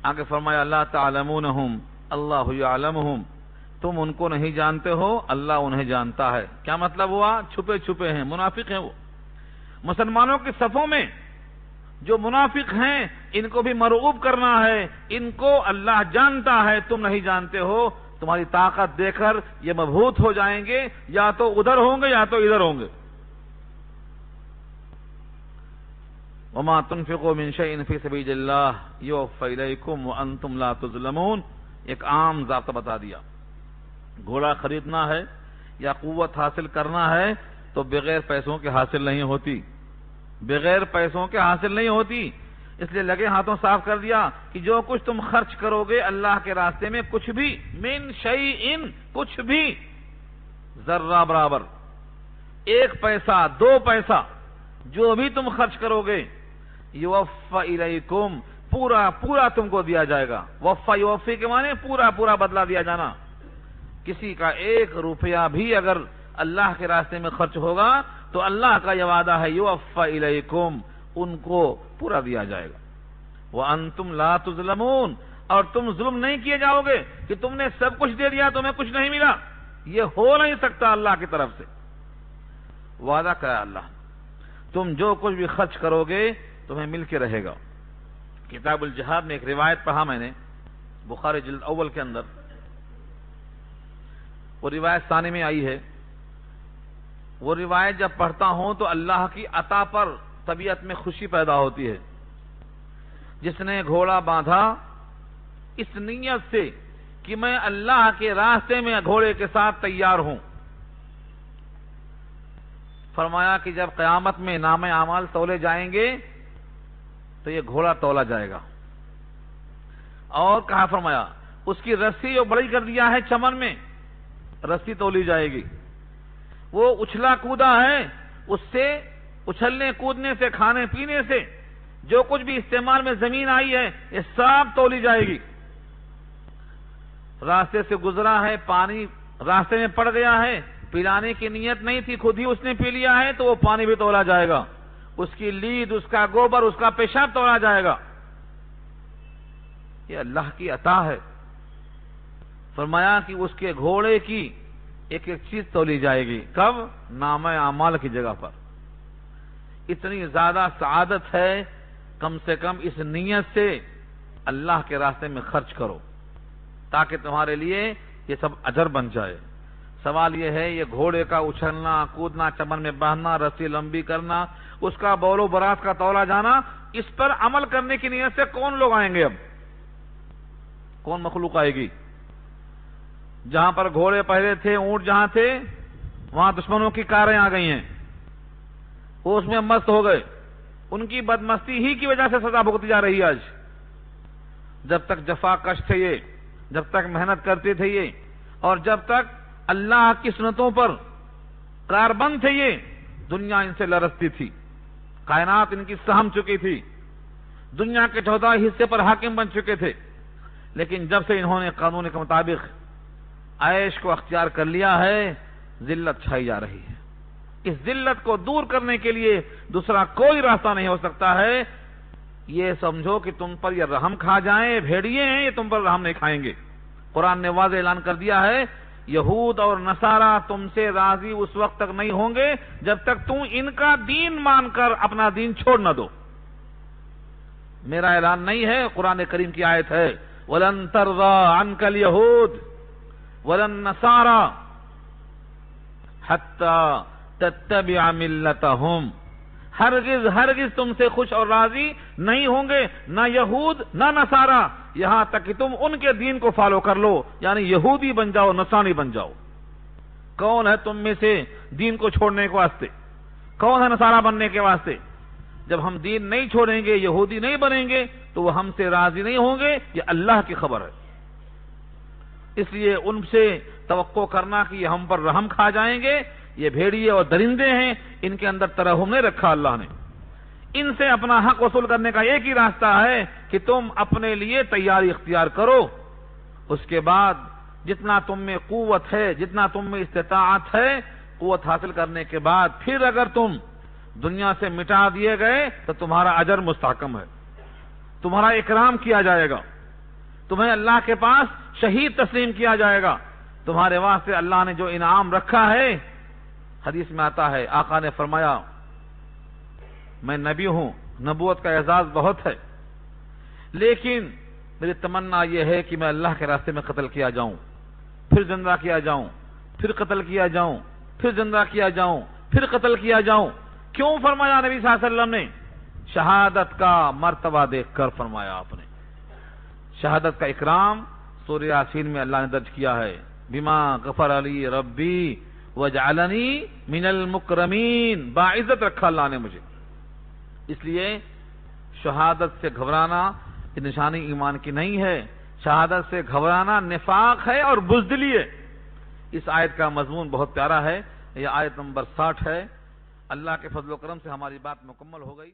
آگے فرمایا لا تعلمونہم اللہ یعلمہم، تم ان کو نہیں جانتے ہو، اللہ انہیں جانتا ہے. کیا مطلب ہوا؟ چھپے چھپے ہیں، منافق ہیں. وہ مسلمانوں کے صفوں میں جو منافق ہیں ان کو بھی مرعوب کرنا ہے. ان کو اللہ جانتا ہے، تم نہیں جانتے ہو. تمہاری طاقت دے کر یہ مبہوت ہو جائیں گے، یا تو ادھر ہوں گے یا تو ادھر ہوں گے. وما تنفقوا من شيء في سبيل الله يوفى إليكم وأنتم لا تظلمون. ایک عام ضابطہ بتا دیا. گھوڑا خریدنا ہے یا قوت حاصل کرنا ہے تو بغیر پیسوں کے حاصل نہیں ہوتی، بغیر پیسوں کے حاصل نہیں ہوتی. اس لیے لگے ہاتھوں صاف کر دیا کہ جو کچھ تم خرچ کرو گے اللہ کے راستے میں، کچھ بھی، من شیء، کچھ بھی، ذرہ برابر، ایک پیسہ، دو پیسہ، جو بھی تم خرچ کرو گے، یوفی الیکم، پورا پورا تم کو دیا جائے گا. وفا یوفی کے معنی پورا پورا بدلہ دیا جانا. کسی کا ایک روپیہ بھی اگر اللہ کے راستے میں خرچ ہوگا تو اللہ کا یہ وعدہ ہے یوفی الیکم، ان کو پورا دیا جائے گا. وانتم لا تظلمون، اور تم ظلم نہیں کیے جاؤ گے کہ تم نے سب کچھ دے دیا تمہیں کچھ نہیں ملا. یہ ہو نہیں سکتا اللہ کی طرف سے. وعدہ کرا اللہ، تم جو کچھ بھی خرچ کرو گے تمہیں مل کے رہے گا. کتاب الجہاد میں ایک روایت پڑھا میں نے، بخاری جلد اول کے اندر، وہ روایت ثانی میں آئی ہے. وہ روایت جب پڑھتا ہوں تو اللہ کی عطا پر طبیعت میں خوشی پیدا ہوتی ہے. جس نے گھوڑا باندھا اس نیت سے کہ میں اللہ کے راستے میں گھوڑے کے ساتھ تیار ہوں، فرمایا کہ جب قیامت میں نام اعمال تولے جائیں گے تو یہ گھوڑا تولا جائے گا. اور کہا فرمایا اس کی رسی جو بڑی کر دیا ہے چمن میں، رسی تولی جائے گی. وہ اچھلا کودا ہے، اس سے اچھلنے کودنے سے، کھانے پینے سے جو کچھ بھی استعمال میں زمین آئی ہے یہ سب تولی جائے گی. راستے سے گزرا ہے، پانی راستے میں پڑ گیا ہے، پلانے کی نیت نہیں تھی، خود ہی اس نے پی لیا ہے تو وہ پانی بھی تولا جائے گا. اس کی لید، اس کا گوبر، اس کا پیشاب تولا جائے گا. یہ اللہ کی عطا ہے. فرمایا کہ اس کے گھوڑے کی ایک ایک چیز تولی جائے گی. کب؟ نام اعمال کی جگہ پر. اتنی زیادہ سعادت ہے، کم سے کم اس نیت سے اللہ کے راستے میں خرچ کرو تاکہ تمہارے لیے یہ سب اجر بن جائے. سوال یہ ہے، یہ گھوڑے کا اچھلنا کودنا، چمن میں باندھنا، رسی لمبی کرنا، اس کا بول و برات کا تولا جانا، اس پر عمل کرنے کی نیت سے کون لوگ آئیں گے؟ اب کون مخلوق آئے گی؟ جہاں پر گھوڑے پہلے تھے، اونٹ جہاں تھے، وہاں دشمنوں کی کاریں آ گئی ہیں، وہ اس میں مست ہو گئے. ان کی بدمستی ہی کی وجہ سے سزا بھگتی جا رہی ہے آج. جب تک جفا کش تھے یہ، جب تک محنت کرتے تھے یہ، اور جب تک اللہ کی سنتوں پر کاربند تھے یہ، دنیا ان سے لرزتی تھی، کائنات ان کی سہم چکی تھی، دنیا کے 14 حصے پر حاکم بن چکے تھے. لیکن جب سے انہوں نے قانون کے مطابق عیش کو اختیار کر لیا ہے، ذلت چھائی جا رہی ہے. اس ذلت کو دور کرنے کے لیے دوسرا کوئی راستہ نہیں ہو سکتا ہے. یہ سمجھو کہ تم پر یہ رحم کھا جائیں، بھیڑیے ہیں، یہ تم پر رحم نہیں کھائیں گے. قرآن نے واضح اعلان کر دیا ہے، یہود اور نصارہ تم سے راضی اس وقت تک نہیں ہوں گے جب تک تم ان کا دین مان کر اپنا دین چھوڑ نہ دو. میرا اعلان نہیں ہے، قرآن کریم کی آیت ہے، وَلَن تَرْضَىٰ عَنْكَ الْيَهُودُ وَلَا النَّصَارَىٰ حَتَّىٰ تَتَّبِعَ مِلَّتَهُمْ. ہرگز ہرگز تم سے خوش اور راضی نہیں ہوں گے نہ یہود نہ نصارہ، یہاں تک کہ تم ان کے دین کو فالو کر لو، یعنی یہودی بن جاؤ، نصرانی بن جاؤ. کون ہے تم میں سے دین کو چھوڑنے کے واسطے؟ کون ہے نصارہ بننے کے واسطے؟ جب ہم دین نہیں چھوڑیں گے، یہودی نہیں بنیں گے تو وہ ہم سے راضی نہیں ہوں گے. یہ اللہ کی خبر ہے. اس لیے ان سے توقع کرنا کہ یہ ہم پر رحم کھا جائیں گے، یہ بھیڑیے اور درندے ہیں، ان کے اندر ترحم نہیں رکھا اللہ نے. ان سے اپنا حق وصول کرنے کا ایک ہی راستہ ہے کہ تم اپنے لیے تیاری اختیار کرو. اس کے بعد جتنا تم میں قوت ہے، جتنا تم میں استطاعت ہے، قوت حاصل کرنے کے بعد پھر اگر تم دنیا سے مٹا دیے گئے تو تمہارا اجر مستحکم ہے، تمہارا اکرام کیا جائے گا، تمہیں اللہ کے پاس شہید تسلیم کیا جائے گا. تمہارے واسطے اللہ نے جو انعام رکھا ہے، حدیث میں آتا ہے، آقا نے فرمایا میں نبی ہوں، نبوت کا اعزاز بہت ہے، لیکن میری تمنا یہ ہے کہ میں اللہ کے راستے میں قتل کیا جاؤں، پھر زندہ کیا جاؤں، پھر قتل کیا جاؤں، پھر زندہ کیا جاؤں، پھر قتل کیا جاؤں. کیوں فرمایا نبی صلی اللہ علیہ وسلم نے؟ شہادت کا مرتبہ دیکھ کر فرمایا آپ نے. شہادت کا اکرام سورہ یاسین میں اللہ نے درج کیا ہے. بما غفر علی ربی وجعلنی من المکرمین، باعزت رکھا اللہ نے مجھے. اس لیے شہادت سے گھبرانا یہ نشانی ایمان کی نہیں ہے. شہادت سے گھبرانا نفاق ہے اور بزدلی ہے. اس آیت کا مضمون بہت پیارا ہے. یہ آیت نمبر 60 ہے. اللہ کے فضل و کرم سے ہماری بات مکمل ہو گئی.